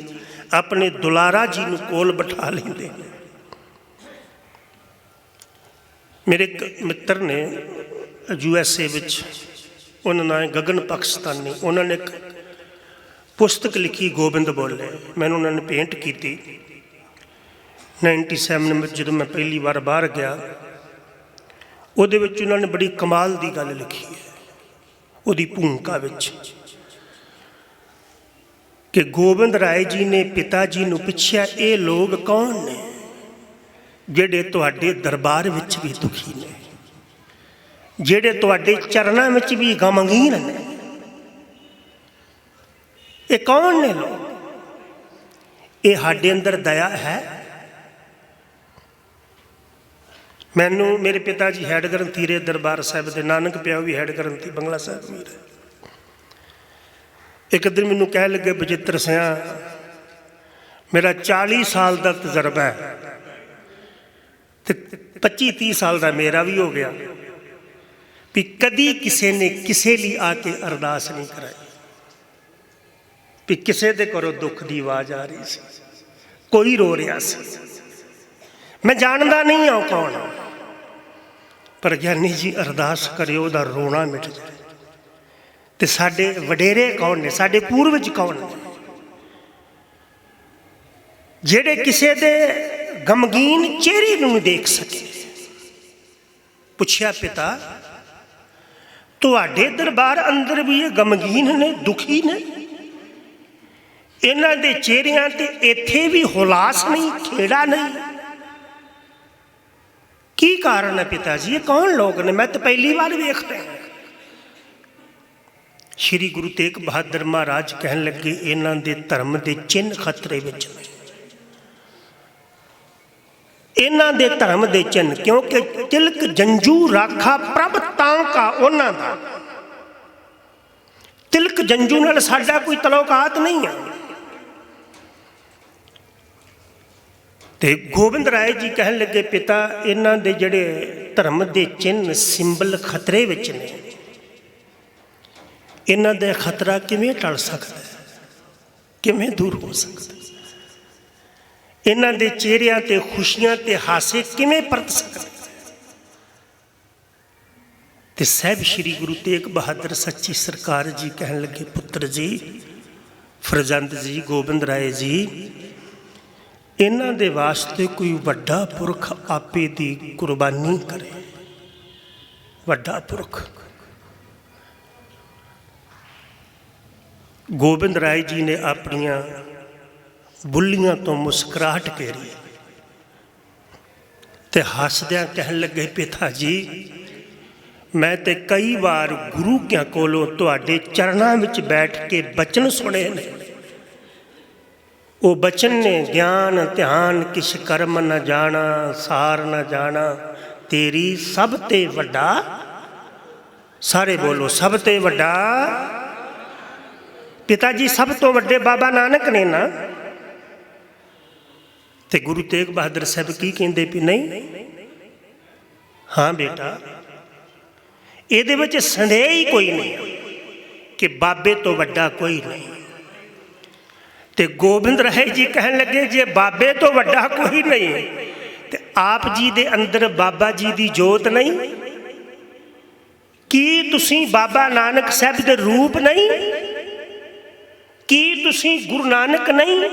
ਆਪਣੇ ਦੁਲਾਰਾ ਜੀ ਨੂੰ ਕੋਲ ਬਿਠਾ ਲੈਂਦੇ ਨੇ। ਮੇਰੇ ਇੱਕ ਮਿੱਤਰ ਨੇ USA ਵਿੱਚ, ਉਹਨਾਂ ਨਾਲ ਗਗਨ ਪਾਕਿਸਤਾਨੀ, ਉਹਨਾਂ ਨੇ ਇੱਕ ਪੁਸਤਕ ਲਿਖੀ, ਗੋਬਿੰਦ ਬੋਲੇ। ਮੈਨੂੰ ਉਹਨਾਂ ਨੇ ਪੇਂਟ ਕੀਤੀ। 97 ਵਿੱਚ ਜਦੋਂ ਮੈਂ ਪਹਿਲੀ ਵਾਰ ਬਾਹਰ ਗਿਆ, ਉਹਦੇ ਵਿੱਚ ਉਹਨਾਂ ਨੇ ਬੜੀ ਕਮਾਲ ਦੀ ਗੱਲ ਲਿਖੀ ਹੈ ਉਹਦੀ ਭੂਮਿਕਾ ਵਿੱਚ, ਕਿ ਗੋਬਿੰਦ ਰਾਏ ਜੀ ਨੇ ਪਿਤਾ ਜੀ ਨੂੰ ਪੁੱਛਿਆ, ਇਹ ਲੋਕ ਕੌਣ ਨੇ ਜਿਹੜੇ ਤੁਹਾਡੇ ਦਰਬਾਰ ਵਿੱਚ ਵੀ ਦੁਖੀ ਨੇ, ਜਿਹੜੇ ਤੁਹਾਡੇ ਚਰਨਾਂ ਵਿੱਚ ਵੀ ਗਮਗੀਨ ਨੇ? ਇਹ ਕੌਣ ਨੇ ਲੋਕ? ਇਹ ਸਾਡੇ ਅੰਦਰ ਦਇਆ ਹੈ? ਮੈਨੂੰ ਮੇਰੇ ਪਿਤਾ ਜੀ ਹੈਡ ਗ੍ਰੰਥੀ ਰਹੇ ਦਰਬਾਰ ਸਾਹਿਬ ਦੇ, ਨਾਨਕ ਪਿਓ ਵੀ ਹੈਡ ਗ੍ਰੰਥੀ ਬੰਗਲਾ ਸਾਹਿਬ ਵੀ ਰਹੇ। ਇੱਕ ਦਿਨ ਮੈਨੂੰ ਕਹਿ ਲੱਗੇ, ਬਚਿੱਤਰ ਸਿਆਂ, ਮੇਰਾ 40 ਸਾਲ ਦਾ ਤਜਰਬਾ ਹੈ ਤੇ 25-30 ਸਾਲ ਦਾ ਮੇਰਾ ਵੀ ਹੋ ਗਿਆ, ਵੀ ਕਦੀ ਕਿਸੇ ਨੇ ਕਿਸੇ ਲਈ ਆ ਕੇ ਅਰਦਾਸ ਨਹੀਂ ਕਰਾਈ, ਵੀ ਕਿਸੇ ਦੇ ਘਰੋਂ ਦੁੱਖ ਦੀ ਆਵਾਜ਼ ਆ ਰਹੀ ਸੀ, ਕੋਈ ਰੋ ਰਿਹਾ ਸੀ। ਮੈਂ ਜਾਣਦਾ ਨਹੀਂ ਹਾਂ ਕੌਣ, ਪਰ ਗਿਆਨੀ ਜੀ ਅਰਦਾਸ ਕਰਿਓ ਉਹਦਾ ਰੋਣਾ ਮਿਟ ਜਾਏ। ਤੇ ਸਾਡੇ ਵਡੇਰੇ ਕੌਣ ਨੇ, ਸਾਡੇ ਪੂਰਵਜ ਕੌਣ ਨੇ, ਜਿਹੜੇ ਕਿਸੇ ਦੇ ਗਮਗੀਨ ਚਿਹਰੇ ਨੂੰ ਦੇਖ ਸਕੇ? ਪੁੱਛਿਆ, ਪਿਤਾ ਤੁਹਾਡੇ ਦਰਬਾਰ ਅੰਦਰ ਵੀ ਇਹ ਗਮਗੀਨ ਨੇ, ਦੁਖੀ ਨੇ? ਇਹਨਾਂ ਦੇ ਚਿਹਰਿਆਂ ਤੇ ਇੱਥੇ ਵੀ ਹੁਲਾਸ ਨਹੀਂ, ਖੇੜਾ ਨਹੀਂ? ਕੀ ਕਾਰਨ ਹੈ ਪਿਤਾ ਜੀ? ਇਹ ਕੌਣ ਲੋਕ ਨੇ? ਮੈਂ ਤਾਂ ਪਹਿਲੀ ਵਾਰ ਵੇਖ ਰਿਹਾ। ਸ਼੍ਰੀ ਗੁਰੂ ਤੇਗ ਬਹਾਦਰ ਮਹਾਰਾਜ ਕਹਿਣ ਲੱਗੇ, ਇਹਨਾਂ ਦੇ ਧਰਮ ਦੇ ਚਿੰਨ੍ਹ ਖਤਰੇ ਵਿੱਚ ਨੇ, ਇਹਨਾਂ ਦੇ ਧਰਮ ਦੇ ਚਿੰਨ੍ਹ, ਕਿਉਂਕਿ ਤਿਲਕ ਜੰਜੂ ਰਾਖਾ ਪ੍ਰਭ ਤਾਂ ਕਾ, ਉਹਨਾਂ ਦਾ ਤਿਲਕ ਜੰਜੂ ਨਾਲ ਸਾਡਾ ਕੋਈ ਤਲੋਕਾਤ ਨਹੀਂ ਹੈ। ਤੇ ਗੋਬਿੰਦ ਰਾਏ ਜੀ ਕਹਿਣ ਲੱਗੇ, ਪਿਤਾ ਇਹਨਾਂ ਦੇ ਜਿਹੜੇ ਧਰਮ ਦੇ ਚਿੰਨ੍ਹ ਸਿੰਬਲ ਖਤਰੇ ਵਿੱਚ ਨੇ, ਇਹਨਾਂ ਦਾ ਖਤਰਾ ਕਿਵੇਂ ਟਲ ਸਕਦਾ, ਕਿਵੇਂ ਦੂਰ ਹੋ ਸਕਦਾ? ਇਹਨਾਂ ਦੇ ਚਿਹਰਿਆਂ ਤੇ ਖੁਸ਼ੀਆਂ ਤੇ ਹਾਸੇ ਕਿਵੇਂ ਪਰਤ ਸਕਦੇ? ਤੇ ਸਾਹਿਬ ਸ਼੍ਰੀ ਗੁਰੂ ਤੇਗ ਬਹਾਦਰ ਸੱਚੀ ਸਰਕਾਰ ਜੀ ਕਹਿਣ ਲੱਗੇ, ਪੁੱਤਰ ਜੀ, ਫਰਜ਼ੰਦ ਜੀ, ਗੋਬਿੰਦ ਰਾਏ ਜੀ, ਇਹਨਾਂ ਦੇ ਵਾਸਤੇ ਕੋਈ ਵੱਡਾ ਪੁਰਖ ਆਪੇ ਦੀ ਕੁਰਬਾਨੀ ਕਰੇ। ਵੱਡਾ ਪੁਰਖ। ਗੋਬਿੰਦ ਰਾਏ ਜੀ ਨੇ ਆਪਣੀਆਂ ਬੁੱਲੀਆਂ ਤੋਂ ਮੁਸਕਰਾਹਟ ਕਰੀ ਤੇ ਹੱਸਦਿਆਂ ਕਹਿਣ ਲੱਗੇ, ਪਿਤਾ ਜੀ, ਮੈਂ ਤੇ ਕਈ ਵਾਰ ਗੁਰੂ ਕਿਆਂ ਕੋਲੋਂ ਤੁਹਾਡੇ ਚਰਨਾਂ ਵਿੱਚ ਬੈਠ ਕੇ ਬਚਨ ਸੁਣੇ ਨੇ। ਉਹ ਬਚਨ ਨੇ, ਗਿਆਨ ਧਿਆਨ ਕਿਛ ਕਰਮ ਨ ਜਾਣਾ, ਸਾਰ ਨ ਜਾਣਾ, ਤੇਰੀ ਸਭ ਤੇ ਵੱਡਾ। ਸਾਰੇ ਬੋਲੋ, ਸਭ ਤੇ ਵੱਡਾ। ਪਿਤਾ ਜੀ ਸਭ ਤੋਂ ਵੱਡੇ ਬਾਬਾ ਨਾਨਕ ਨੇ ਨਾ। ਤੇ ਗੁਰੂ ਤੇਗ ਬਹਾਦਰ ਸਾਹਿਬ ਕੀ ਕਹਿੰਦੇ ਵੀ ਨਹੀਂ, ਹਾਂ ਬੇਟਾ, ਇਹਦੇ ਵਿੱਚ ਸੰਦੇਹ ਹੀ ਕੋਈ ਨਹੀਂ ਕਿ ਬਾਬੇ ਤੋਂ ਵੱਡਾ ਕੋਈ ਨਹੀਂ। ਤੇ ਗੋਬਿੰਦ ਰਾਏ ਜੀ ਕਹਿਣ ਲੱਗੇ, ਜੇ ਬਾਬੇ ਤੋਂ ਵੱਡਾ ਕੋਈ ਨਹੀਂ ਤੇ ਆਪ ਜੀ ਦੇ ਅੰਦਰ ਬਾਬਾ ਜੀ ਦੀ ਜੋਤ ਨਹੀਂ? ਕੀ ਤੁਸੀਂ ਬਾਬਾ ਨਾਨਕ ਸਾਹਿਬ ਦੇ ਰੂਪ ਨਹੀਂ? ਕੀ ਤੁਸੀਂ ਗੁਰੂ ਨਾਨਕ ਨਹੀਂ?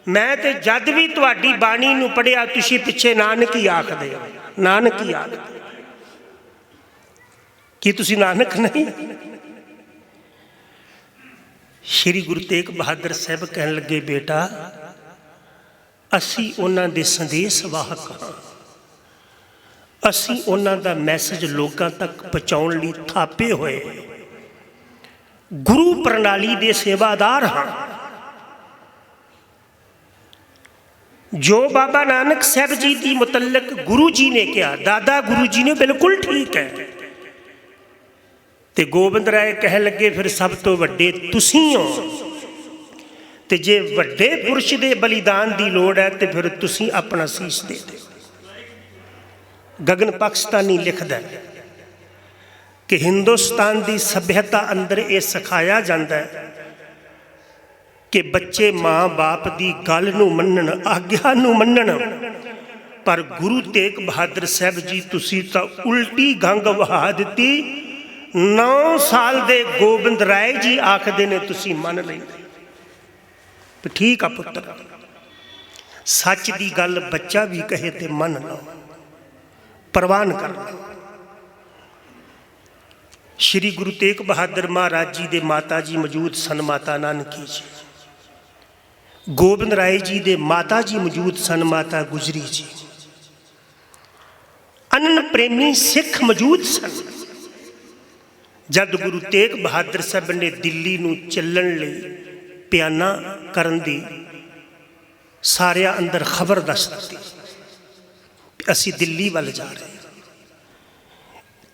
ਮੈਂ ਤੇ ਜਦ ਵੀ ਤੁਹਾਡੀ ਬਾਣੀ ਨੂੰ ਪੜ੍ਹਿਆ ਤੁਸੀਂ ਪਿੱਛੇ ਨਾਨਕ ਹੀ ਆਖਦੇ ਹੋ, ਨਾਨਕ ਹੀ ਆਖਦੇ। ਕੀ ਤੁਸੀਂ ਨਾਨਕ ਨਹੀਂ? ਸ਼੍ਰੀ ਗੁਰੂ ਤੇਗ ਬਹਾਦਰ ਸਾਹਿਬ ਕਹਿਣ ਲੱਗੇ, ਬੇਟਾ ਅਸੀਂ ਉਹਨਾਂ ਦੇ ਸੰਦੇਸ਼ ਵਾਹਕ ਹਾਂ, ਅਸੀਂ ਉਹਨਾਂ ਦਾ ਮੈਸੇਜ ਲੋਕਾਂ ਤੱਕ ਪਹੁੰਚਾਉਣ ਲਈ ਥਾਪੇ ਹੋਏ ਗੁਰੂ ਪ੍ਰਣਾਲੀ ਦੇ ਸੇਵਾਦਾਰ ਹਾਂ। ਜੋ ਬਾਬਾ ਨਾਨਕ ਸਾਹਿਬ ਜੀ ਦੀ ਮੁਤਲਕ ਗੁਰੂ ਜੀ ਨੇ ਕਿਹਾ, ਦਾਦਾ ਗੁਰੂ ਜੀ ਨੇ, ਬਿਲਕੁਲ ਠੀਕ ਹੈ। ਤੇ ਗੋਬਿੰਦ ਰਾਏ ਕਹਿਣ ਲੱਗੇ, ਫਿਰ ਸਭ ਤੋਂ ਵੱਡੇ ਤੁਸੀਂ ਹੋ, ਤੇ ਜੇ ਵੱਡੇ ਪੁਰਸ਼ ਦੇ ਬਲੀਦਾਨ ਦੀ ਲੋੜ ਹੈ ਤੇ ਫਿਰ ਤੁਸੀਂ ਆਪਣਾ ਸੀਸ ਦੇ ਦਿਓ। ਗਗਨ ਪਾਕਿਸਤਾਨੀ ਲਿਖਦਾ ਕਿ ਹਿੰਦੁਸਤਾਨ ਦੀ ਸੱਭਿਅਤਾ ਅੰਦਰ ਇਹ ਸਿਖਾਇਆ ਜਾਂਦਾ ਹੈ ਕਿ ਬੱਚੇ ਮਾਂ ਬਾਪ ਦੀ ਗੱਲ ਨੂੰ ਮੰਨਣ, ਆਗਿਆ ਨੂੰ ਮੰਨਣ। ਪਰ ਗੁਰੂ ਤੇਗ ਬਹਾਦਰ ਸਾਹਿਬ ਜੀ ਤੁਸੀਂ ਤਾਂ ਉਲਟੀ ਗੰਗ ਵਹਾ ਦਿੱਤੀ। 9 ਸਾਲ ਦੇ ਗੋਬਿੰਦ ਰਾਏ ਜੀ ਆਖਦੇ ਨੇ ਤੁਸੀਂ ਮੰਨ ਲੈਂਦੇ। ਠੀਕ ਆ ਪੁੱਤਰ, ਸੱਚ ਦੀ ਗੱਲ ਬੱਚਾ ਵੀ ਕਹੇ ਤੇ ਮੰਨ ਲਓ, ਪ੍ਰਵਾਨ ਕਰ ਲਓ। ਸ਼੍ਰੀ ਗੁਰੂ ਤੇਗ ਬਹਾਦਰ ਮਹਾਰਾਜ ਜੀ ਦੇ ਮਾਤਾ ਜੀ ਮੌਜੂਦ ਸਨ, ਮਾਤਾ ਨਾਨਕੀ ਜੀ। ਗੋਬਿੰਦ ਰਾਏ ਜੀ ਦੇ ਮਾਤਾ ਜੀ ਮੌਜੂਦ ਸਨ, ਮਾਤਾ ਗੁਜਰੀ ਜੀ। ਅਨੰਨ ਪ੍ਰੇਮੀ ਸਿੱਖ ਮੌਜੂਦ ਸਨ। ਜਦ ਗੁਰੂ ਤੇਗ ਬਹਾਦਰ ਸਾਹਿਬ ਨੇ ਦਿੱਲੀ ਨੂੰ ਚੱਲਣ ਲਈ ਬਿਆਨਾ ਕਰਨ ਦੀ ਸਾਰਿਆਂ ਅੰਦਰ ਖਬਰ ਦੱਸ ਦਿੱਤੀ, ਅਸੀਂ ਦਿੱਲੀ ਵੱਲ ਜਾ ਰਹੇ ਹਾਂ,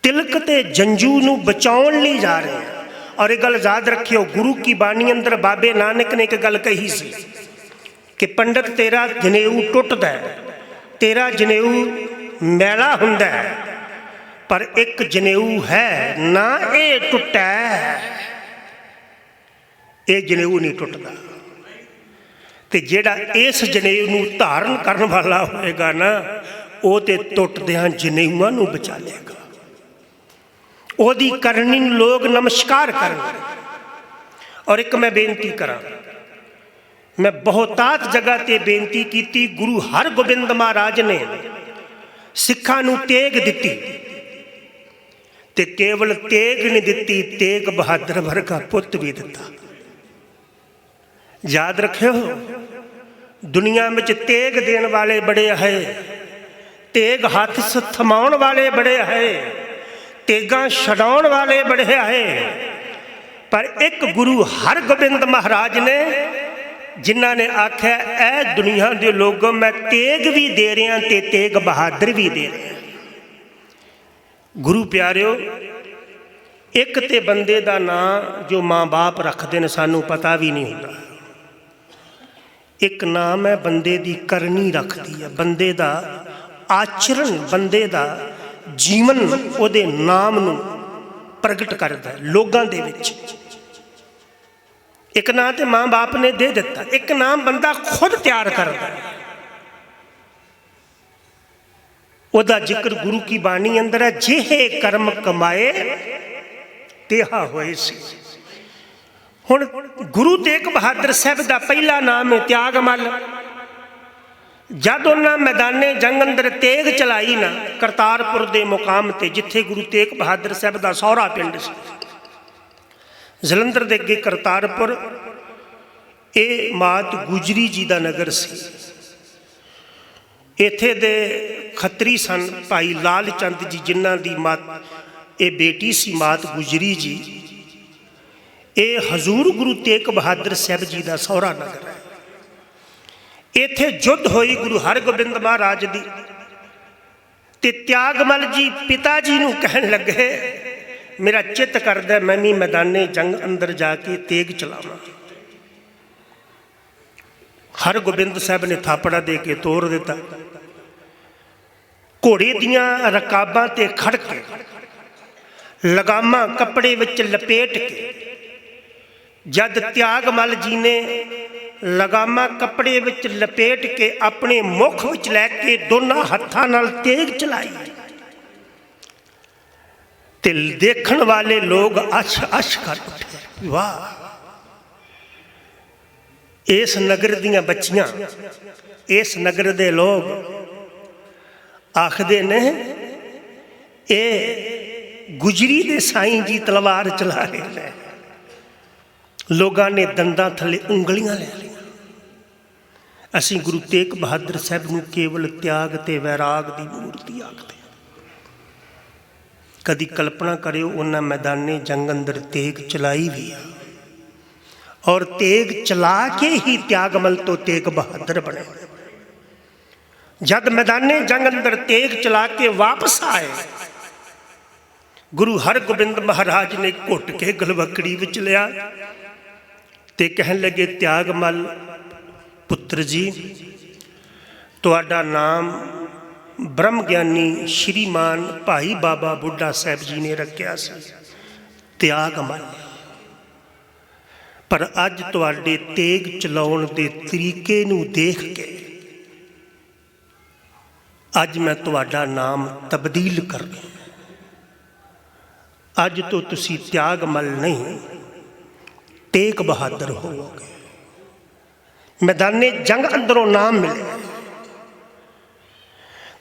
ਤਿਲਕ ਤੇ ਜੰਜੂ ਨੂੰ ਬਚਾਉਣ ਲਈ ਜਾ ਰਹੇ ਹਾਂ। ਔਰ ਇਹ ਗੱਲ ਯਾਦ ਰੱਖਿਓ, ਗੁਰੂ ਕੀ ਬਾਣੀ ਅੰਦਰ ਬਾਬੇ ਨਾਨਕ ਨੇ ਇੱਕ ਗੱਲ ਕਹੀ ਸੀ ਕਿ ਪੰਡਤ ਤੇਰਾ ਜਨੇਊ ਟੁੱਟਦਾ ਹੈ, ਤੇਰਾ ਜਨੇਊ ਮੈਲਾ ਹੁੰਦਾ ਹੈ, ਪਰ ਇੱਕ ਜਨੇਊ ਹੈ ਨਾ ਇਹ ਟੁੱਟਾ, ਇਹ ਜਨੇਊ ਨਹੀਂ ਟੁੱਟਦਾ। ਤੇ ਜਿਹੜਾ ਇਸ ਜਨੇਊ ਨੂੰ ਧਾਰਨ ਕਰਨ ਵਾਲਾ ਹੋਏਗਾ ਨਾ, ਉਹ ਤੇ ਟੁੱਟਦਿਆਂ ਜਨੇਊਆਂ ਨੂੰ ਬਚਾ ਲੇਗਾ। ਉਹਦੀ ਕਰਨੀ ਨੂੰ ਲੋਕ ਨਮਸਕਾਰ ਕਰਨ। ਔਰ ਇੱਕ ਮੈਂ ਬੇਨਤੀ ਕਰਾਂ, ਮੈਂ ਬਹੁਤਾਤ ਜਗ੍ਹਾ ਤੇ ਬੇਨਤੀ ਕੀਤੀ, ਗੁਰੂ ਹਰਗੋਬਿੰਦ ਮਹਾਰਾਜ ਨੇ ਸਿੱਖਾਂ ਨੂੰ ਤੇਗ ਦਿੱਤੀ, ਤੇ ਕੇਵਲ ਤੇਗ ਨਹੀਂ ਦਿੱਤੀ, ਤੇਗ ਬਹਾਦਰ ਵਰਗਾ ਪੁੱਤ ਵੀ ਦਿੱਤਾ। ਯਾਦ ਰੱਖਿਓ, ਦੁਨੀਆ ਵਿੱਚ ਤੇਗ ਦੇਣ ਵਾਲੇ ਬੜੇ ਹੈ, ਤੇਗ ਹੱਥ ਥਮਾਉਣ ਵਾਲੇ ਬੜੇ ਹੈ, ਤੇਗਾਂ ਛਡਾਉਣ ਵਾਲੇ ਬੜੇ ਹੈ, ਪਰ ਇੱਕ ਗੁਰੂ ਹਰਗੋਬਿੰਦ ਮਹਾਰਾਜ ਨੇ, ਜਿਨ੍ਹਾਂ ਨੇ ਆਖਿਆ ਇਹ ਦੁਨੀਆ ਦੇ ਲੋਗੋਂ ਮੈਂ ਤੇਗ ਵੀ ਦੇ ਰਿਹਾ ਤੇ ਤੇਗ ਬਹਾਦਰ ਵੀ ਦੇ ਰਿਹਾ। ਗੁਰੂ ਪਿਆਰਿਓ, ਇੱਕ ਤੇ ਬੰਦੇ ਦਾ ਨਾਂ ਜੋ ਮਾਂ ਬਾਪ ਰੱਖਦੇ ਨੇ ਸਾਨੂੰ ਪਤਾ ਵੀ ਨਹੀਂ ਹੁੰਦਾ, ਇੱਕ ਨਾਮ ਹੈ ਬੰਦੇ ਦੀ ਕਰਨੀ ਰੱਖਦੀ ਹੈ, ਬੰਦੇ ਦਾ ਆਚਰਣ, ਬੰਦੇ ਦਾ ਜੀਵਨ ਉਹਦੇ ਨਾਮ ਨੂੰ ਪ੍ਰਗਟ ਕਰਦਾ ਹੈ ਲੋਕਾਂ ਦੇ ਵਿੱਚ। ਇੱਕ ਨਾਂ ਤੇ ਮਾਂ ਬਾਪ ਨੇ ਦੇ ਦਿੱਤਾ, ਇੱਕ ਨਾਮ ਬੰਦਾ ਖੁਦ ਤਿਆਰ ਕਰਦਾ ਹੈ। ਉਹਦਾ ਜ਼ਿਕਰ ਗੁਰੂ ਕੀ ਬਾਣੀ ਅੰਦਰ ਹੈ, ਜਿਹੇ ਕਰਮ ਕਮਾਏ ਤੇਹਾ ਹੋਏ ਸੀ। ਹੁਣ ਗੁਰੂ ਤੇਗ ਬਹਾਦਰ ਸਾਹਿਬ ਦਾ ਪਹਿਲਾ ਨਾਮ ਹੈ ਤਿਆਗਮੱਲ। ਜਦ ਉਹਨਾਂ ਮੈਦਾਨੇ ਜੰਗ ਅੰਦਰ ਤੇਗ ਚਲਾਈ ਨਾ, ਕਰਤਾਰਪੁਰ ਦੇ ਮੁਕਾਮ ਤੇ, ਜਿੱਥੇ ਗੁਰੂ ਤੇਗ ਬਹਾਦਰ ਸਾਹਿਬ ਦਾ ਸਹੁਰਾ ਪਿੰਡ ਸੀ, ਜਲੰਧਰ ਦੇ ਅੱਗੇ ਕਰਤਾਰਪੁਰ, ਇਹ ਮਾਤ ਗੁਜਰੀ ਜੀ ਦਾ ਨਗਰ ਸੀ। ਇੱਥੇ ਦੇ ਖੱਤਰੀ ਸਨ ਭਾਈ ਲਾਲ ਚੰਦ ਜੀ, ਜਿਨ੍ਹਾਂ ਦੀ ਮਾਤ, ਇਹ ਬੇਟੀ ਸੀ ਮਾਤ ਗੁਜਰੀ ਜੀ। ਇਹ ਹਜ਼ੂਰ ਗੁਰੂ ਤੇਗ ਬਹਾਦਰ ਸਾਹਿਬ ਜੀ ਦਾ ਸਹੁਰਾ ਨਗਰ ਹੈ। ਇੱਥੇ ਯੁੱਧ ਹੋਈ ਗੁਰੂ ਹਰਗੋਬਿੰਦ ਮਹਾਰਾਜ ਦੀ, ਤੇ ਤਿਆਗਮੱਲ ਜੀ ਪਿਤਾ ਜੀ ਨੂੰ ਕਹਿਣ ਲੱਗੇ, ਮੇਰਾ ਚਿੱਤ ਕਰਦਾ ਮੈਂ ਵੀ ਮੈਦਾਨੇ ਜੰਗ ਅੰਦਰ ਜਾ ਕੇ ਤੇਗ ਚਲਾਵਾਂ। ਹਰਗੋਬਿੰਦ ਸਾਹਿਬ ਨੇ ਥਾਪੜਾ ਦੇ ਕੇ ਤੋੜ ਦਿੱਤਾ। ਘੋੜੇ ਦੀਆਂ ਰਕਾਬਾਂ ਤੇ ਖੜ ਕੇ, ਲਗਾਮਾਂ ਕੱਪੜੇ ਵਿੱਚ ਲਪੇਟ ਕੇ, ਜਦ ਤਿਆਗਮੱਲ ਜੀ ਨੇ ਲਗਾਮਾਂ ਕੱਪੜੇ ਵਿੱਚ ਲਪੇਟ ਕੇ ਆਪਣੇ ਮੁਖ ਵਿੱਚ ਲੈ ਕੇ ਦੋਨਾਂ ਹੱਥਾਂ ਨਾਲ ਤੇਗ ਚਲਾਈ, ਤੇ ਦੇਖਣ ਵਾਲੇ ਲੋਕ ਅਸ਼ ਅਸ਼ ਕਰ ਉੱਠੇ, ਵਾਹ इस नगर दियां बच्चियां, इस नगर दे लोग आखदे ने ये गुजरी दे साईं जी तलवार चला रहे हैं। लोगों ने दंदां थले उंगलियां ले लिया। असीं गुरु तेग बहादुर साहब नूं केवल त्याग ते वैराग दी मूर्ति आखदे। कदी कल्पना करियो उन्हां मैदाने जंग अंदर तेग चलाई भी आ, और तेग चला के ही त्यागमल तो तेग बहादुर बने। जब मैदाने जंग अंदर तेग चला के वापस आए, गुरु हरगोबिंद महाराज ने घुट के गलवकड़ी विच लिया ते कहन लगे, त्यागमल पुत्र जी, तुहाडा नाम ब्रह्म ज्ञानी श्रीमान भाई बाबा बुढ़ा साहब जी ने रखिया सी त्यागमल, पर अज तुहाडे तेग चलाउण दे तरीके नूं देख के अज मैं तुहाडा नाम तब्दील कर लिया। अज तो तुसी त्यागमल नहीं तेग बहादुर होवोगे। मैदाने जंग अंदरों नाम मिले।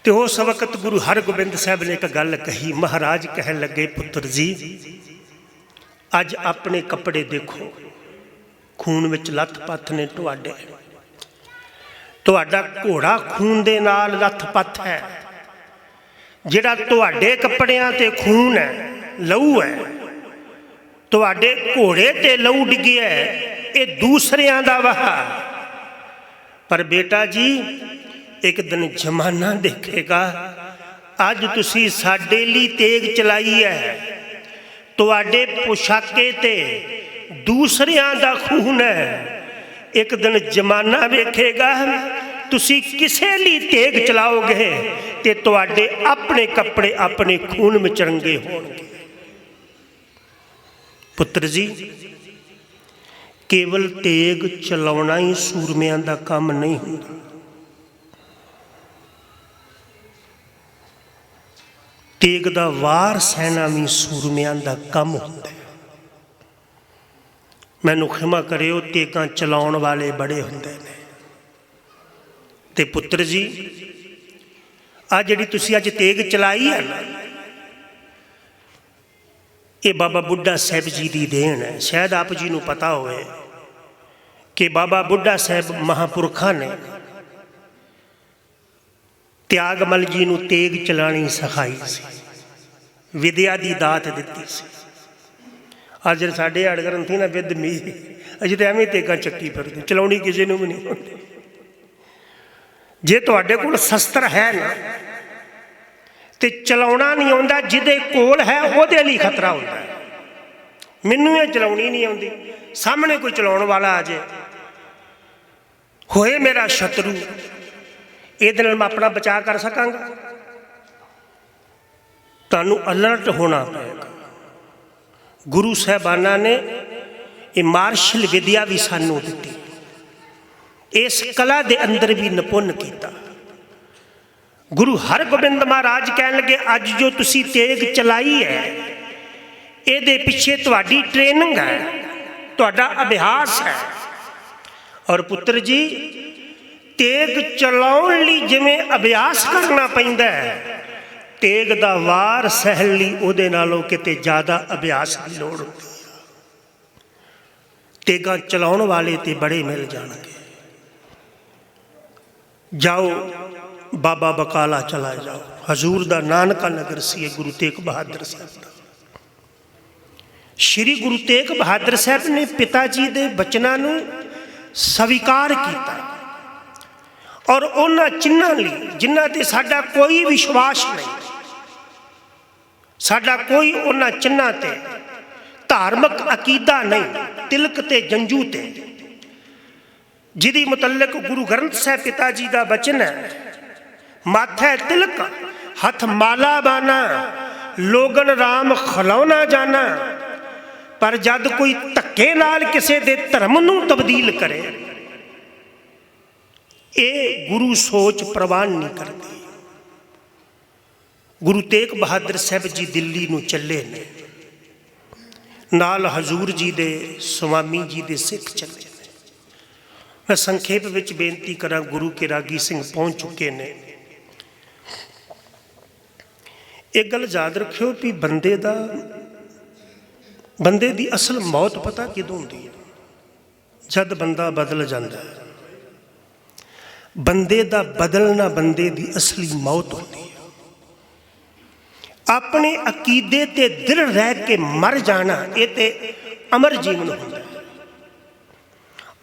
तो उस वक्त गुरु हरगोबिंद साहब ने एक गल कही। महाराज कह लगे, पुत्र जी अज अपने कपड़े देखो, खून विच लथपथ ने तुहाडे। तुहाडा घोड़ा खून दे नाल लथपथ है। जिहड़ा तुहाडे कपड़ियां ते खून है, लहू है, तुहाडे घोड़े ते लहू डिग्गिया है, ये दूसरियां दा वहा। पर बेटा जी एक दिन जमाना देखेगा, अज तुसी साडे लई तेग चलाई है, तुहाडे पोशाके ते दूसरियां दा खून है। एक दिन जमाना वेखेगा तुसी किसे लई तेग चलाओगे ते तुहाडे अपने कपड़े अपने खून में रंगे होणगे। पुत्र जी केवल तेग चलाउणा ही सूरमियां दा काम नहीं हुंदा। तेग दा वार सहना भी सूरमियां दा काम हुंदा है। मैनू खिमा करियो, तेगां चलाउण वाले बड़े हुंदे ने। ते पुत्र जी आ जिहड़ी तुसी अज तेग चलाई है ना, ये बाबा बुढ़ा साहब जी की देन है। शायद आप जी नूं पता होवे कि बाबा बुढ़ा साहब महापुरखा ने त्यागमल जी नूं तेग चलानी सिखाई सी, विद्या की दात दिती सी। अज साढ़े हड़ ग्रंथी ना विद मी अजे तो एवं तेगा चक्की फिरदे, चलाउणी किसी नूं भी नहीं आउंदी। जे तुहाडे कोल शस्त्र है ना ते चलाउणा नहीं आउंदा, जिहदे कोल है उहदे लई खतरा हुंदा है। मैनूं ये चलाउणी नहीं आउंदी, सामने कोई चलाउण वाला आ जाए, होए मेरा शत्रु, इहदे नाल मैं अपना बचाव कर सकांगा। तुहानूं अलर्ट होना पएगा। गुरु साहबाना ने ये मार्शल विद्या भी सानू दी, इस कला दे अंदर भी निपुण किया। गुरु हरगोबिंद महाराज कह लगे, अज जो तुसी तेग चलाई है, ये पिछे तुहाडी ट्रेनिंग है, तुहाडा अभ्यास है। और पुत्र जी तेग चलाउण लई जिवें अभ्यास करना पैंदा है, तेग दा वार सहण लई उहदे नालों किते ज़्यादा अभ्यास की लोड़ होती है। तेगां चलाउण वाले ते बड़े मिल जाणगे। जाओ बाबा बकाला चला जाओ, हजूर दा नानका नगर सी गुरु तेग बहादुर साहब दा। श्री गुरु तेग बहादुर साहब ने पिता जी दे बचनां नूं स्वीकार किया और उन्हां चिन्हां लई जिन्हां ते साडा कोई विश्वास नहीं, साडा कोई उन्हां चिन्हां ते धार्मिक अकीदा नहीं, तिलक ते जंजू ते, जिहदी मुतल्लक गुरु ग्रंथ साहब पिता जी का बचन है, माथे तिलक हथ माला बाना, लोगन राम खलौना जाना। पर जद कोई धक्के नाल किसी दे धर्म नूं तब्दील करे, ये गुरु सोच प्रवान नहीं करती। गुरु तेग बहादुर साहब जी दिल्ली नूं चले ने, नाल हजूर जी दे स्वामी जी दे सिख चले ने। मैं संखेप विच बेनती करा, गुरु के रागी सिंह पहुँच चुके ने। एक गल याद रखियो भी बंदे दी असल मौत पता किदों होंदी है? जद बंदा बदल जाता है। बंदे दा बदलना बंदे दी असली मौत होती है। अपने अकीदे ते दृढ़ रह के मर जाना ये ते अमर जीवन होता है।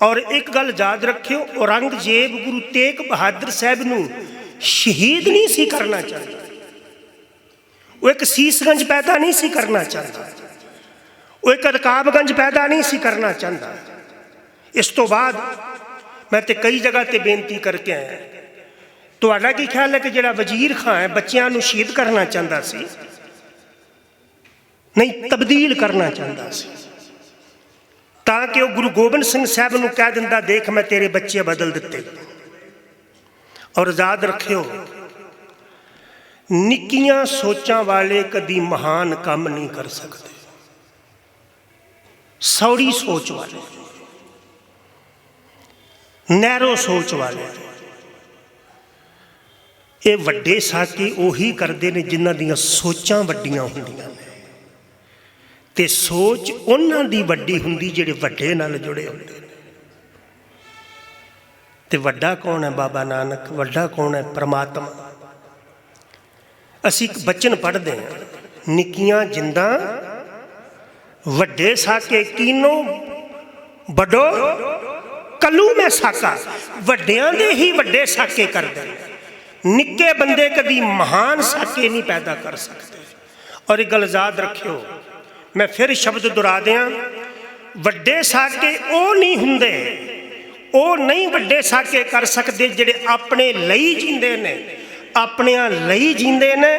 और एक गल याद रखियो, औरंगजेब गुरु तेग बहादुर साहब नूं शहीद नहीं सी करना चाहता। वो एक सीसगंज पैदा नहीं सी करना चाहता, वो एक रकाबगंज पैदा नहीं सी करना चाहता। इस तो बाद मैं तो कई जगह ते बेनती करके आया, तुहाडा की ख्याल है कि जिहड़ा वजीर खां है बच्चों नूं शहीद करना चाहता सी? नहीं, तब्दील करना चाहता सी, ताकि वह गुरु गोबिंद सिंह साहब नूं कह दिंदा, देख मैं तेरे बच्चे बदल दिते। और याद रखियो, निक्कियां सोचां वाले कदी महान काम नहीं कर सकते। सौड़ी सोच वाले, नैरो सोच वाले, ये वड्डे साके उही करते हैं जिन्हां दियां सोचां वड्डियां हुंदियां ने, ते सोच उन्हां दी वड्डी हुंदी जिहड़े वड्डे नाल जुड़े हुंदे ने। ते वड्डा कौन है? बाबा नानक। वड्डा कौन है? परमात्मा। असीं एक बचन पढ़ते हैं, निक्कियां जिंदा वड्डे साके कीनो बड़ो कलू में साका। वड्डियां दे ही वड्डे साके करदे, निक्के बंदे कभी महान साके नहीं पैदा कर सकते। और एक गल याद रखियो, मैं फिर शब्द दोहरा दियां, वड्डे साके वो नहीं हुंदे, वो नहीं वड्डे साके कर सकते जिहड़े अपने लई जींदे ने, अपनियां लई जींदे ने।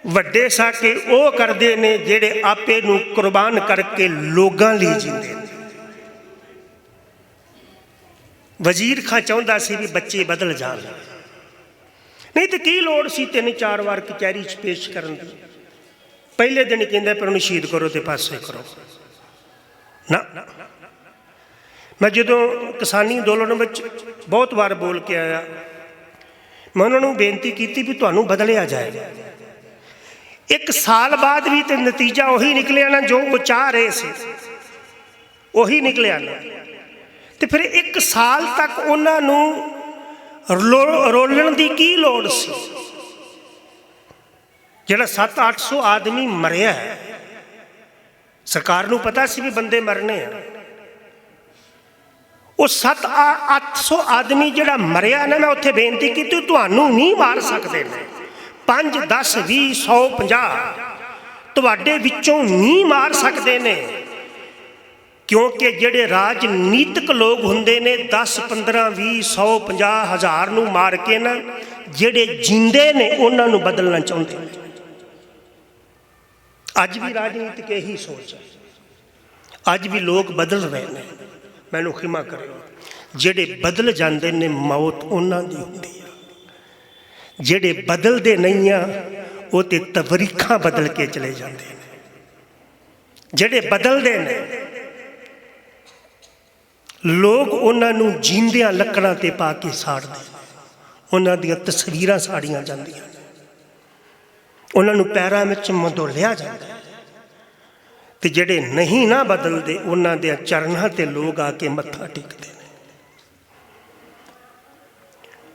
वड्डे साके वो करते ने जिहड़े आपे नूं कुर्बान करके लोगां लई जींदे ने। वजीर खां चाहुंदा सी भी बच्चे बदल जाण, नहीं तो की लोड़ सी 3-4 बार कचहरी च पेश करन दी। पहले दिन कहंदा पर उन्हें शहीद करो तो पासे करो ना। मैं जदों किसानी अंदोलन में बहुत बार बोल के आया, मैं उन्होंने बेनती की भी तुहानूं बदलिया जाएगा। 1 साल बाद भी तो नतीजा उही निकलिया ना जो वो चाह रहे थे, उही निकलिया ना। तो फिर 1 साल तक उन्होंने रोलण की की लोड़ सी? जिहड़ा 700-800 आदमी मरिया है, सरकार नूं पता सी भी बंदे मरने हैं। वो 700-800 आदमी जिहड़ा मरिया ना, मैं उत्थे बेनती की तुहानूं नहीं मार सकते ने। 5, 10, 20, 100, 50 तुहाडे विचों नहीं मार सकते ने, क्योंकि जिहड़े राजनीतिक लोग हुंदे ने 10, 15, 20, 100, 50, 1000 नूं मार के ना, जिहड़े जींदे ने उन्हां नूं बदलना चाहुंदे ने। अज भी राजनीतिक यही सोच है, अज भी लोग बदल रहे हैं। मैनूं खिमा करो, जिहड़े बदल जांदे ने मौत उन्हां दी हुंदी है। जिहड़े बदलते नहीं आ वो ते तवरीखां बदल के चले जाते हैं। जिहड़े बदलते ने लोग उन्होंने जींदियां लकड़ां ते पा के साड़ते, उन्हां दियां तस्वीरां साड़ियां जांदियां, उन्होंने पैरां विच मंदोलिया जाता है। ते जिहड़े नहीं ना बदलते उन्हां दे चरणां ते लोग आके मत्था टेकते हैं।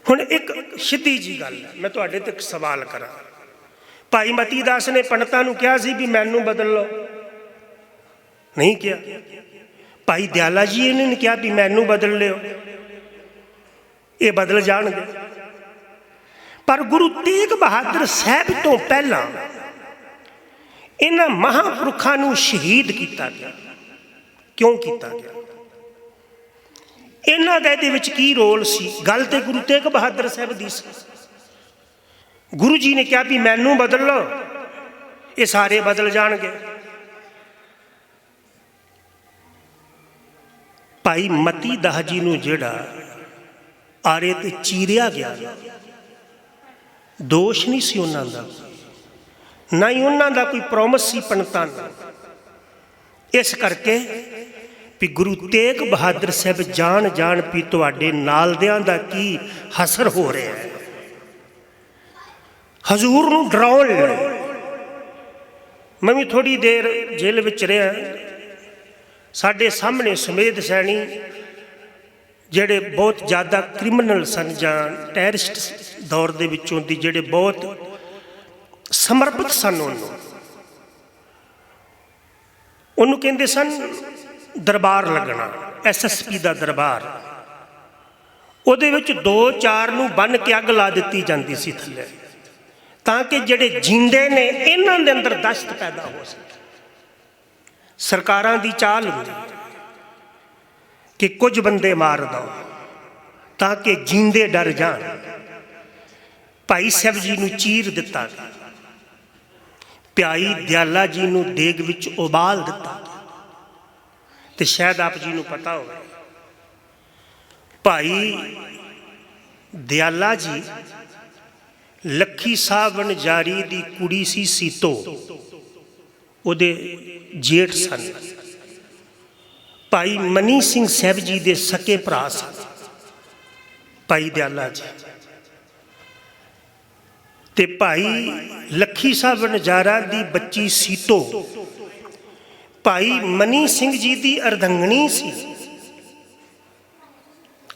हुण एक सीधी जी गल है, मैं तुहाडे ते सवाल करा। भाई मती दास ने पंडितां नूं कहा सी भी मैनूं बदल लो, नहीं किया। भाई दयाला जी ने कहा भी मैनूं बदल लियो, ये बदल जाणगे। पर गुरु तेग बहादुर साहब तो पहला इन्हां महापुरुखां नूं शहीद किया गया। क्यों किया गया? इन्हां दा इहदे विच की रोल सी? गल ते गुरु तेग बहादुर साहब दी सी। गुरु जी ने कहा भी मैनूं बदल लो, ये सारे बदल जाणगे। भाई मती दास जी नूं जिहड़ा आरे ते चीरिया गया, दोष नहीं सी उन्हां दा, ना ही उन्हां दा कोई प्रॉमिस सी पंडितां दा। इस करके ਵੀ ਗੁਰੂ ਤੇਗ ਬਹਾਦਰ ਸਾਹਿਬ ਜਾਣ ਵੀ ਤੁਹਾਡੇ ਨਾਲਦਿਆਂ ਦਾ ਕੀ ਹਸਰ ਹੋ ਰਿਹਾ ਹੈ। ਹਜ਼ੂਰ ਨੂੰ ਡਰਾਉਣ ਲਈ ਮੈਂ ਵੀ ਥੋੜ੍ਹੀ ਦੇਰ ਜੇਲ੍ਹ ਵਿੱਚ ਰਿਹਾ। ਸਾਡੇ ਸਾਹਮਣੇ ਸੁਮੇਧ ਸੈਣੀ ਜਿਹੜੇ ਬਹੁਤ ਜ਼ਿਆਦਾ ਕ੍ਰਿਮੀਨਲ ਸਨ ਜਾਂ ਟੈਰਰਿਸਟ ਦੌਰ ਦੇ ਵਿੱਚੋਂ ਦੀ ਜਿਹੜੇ ਬਹੁਤ ਸਮਰਪਿਤ ਸਨ, ਉਹਨੂੰ ਕਹਿੰਦੇ ਸਨ ਦਰਬਾਰ ਲੱਗਣਾ, SSP ਦਾ ਦਰਬਾਰ। ਉਹਦੇ ਵਿੱਚ 2-4 ਨੂੰ ਬੰਨ੍ਹ ਕੇ ਅੱਗ ਲਾ ਦਿੱਤੀ ਜਾਂਦੀ ਸੀ ਥੱਲੇ, ਤਾਂ ਕਿ ਜਿਹੜੇ ਜੀਂਦੇ ਨੇ ਇਹਨਾਂ ਦੇ ਅੰਦਰ ਦਹਿਸ਼ਤ ਪੈਦਾ ਹੋ ਸਕੇ। ਸਰਕਾਰਾਂ ਦੀ ਚਾਲ ਹੁੰਦੀ ਕਿ ਕੁਝ ਬੰਦੇ ਮਾਰ ਦਿਓ ਤਾਂ ਕਿ ਜੀਂਦੇ ਡਰ ਜਾਣ। ਭਾਈ ਸਾਹਿਬ ਜੀ ਨੂੰ ਚੀਰ ਦਿੱਤਾ ਗਿਆ, ਭਾਈ ਦਿਆਲਾ ਜੀ ਨੂੰ ਦੇਗ ਵਿੱਚ ਉਬਾਲ ਦਿੱਤਾ। ਤੇ ਸ਼ਾਇਦ ਆਪ ਜੀ ਨੂੰ ਪਤਾ ਹੋਵੇ, ਭਾਈ ਦਿਆਲਾ ਜੀ ਲੱਖੀ ਸਾਹਿਬ ਵਣਜਾਰੀ ਦੀ ਕੁੜੀ ਸੀ ਸੀਤੋ, ਉਹਦੇ ਜੇਠ ਸਨ। ਭਾਈ ਮਨੀ ਸਿੰਘ ਸਾਹਿਬ ਜੀ ਦੇ ਸਕੇ ਭਰਾ ਸਨ ਭਾਈ ਦਿਆਲਾ ਜੀ। ਤੇ ਭਾਈ ਲੱਖੀ ਸਾਹਿਬ ਵਣਜਾਰਾ ਦੀ ਬੱਚੀ ਸੀਤੋ ਭਾਈ ਮਨੀ ਸਿੰਘ ਜੀ ਦੀ ਅਰਧੰਗਣੀ ਸੀ।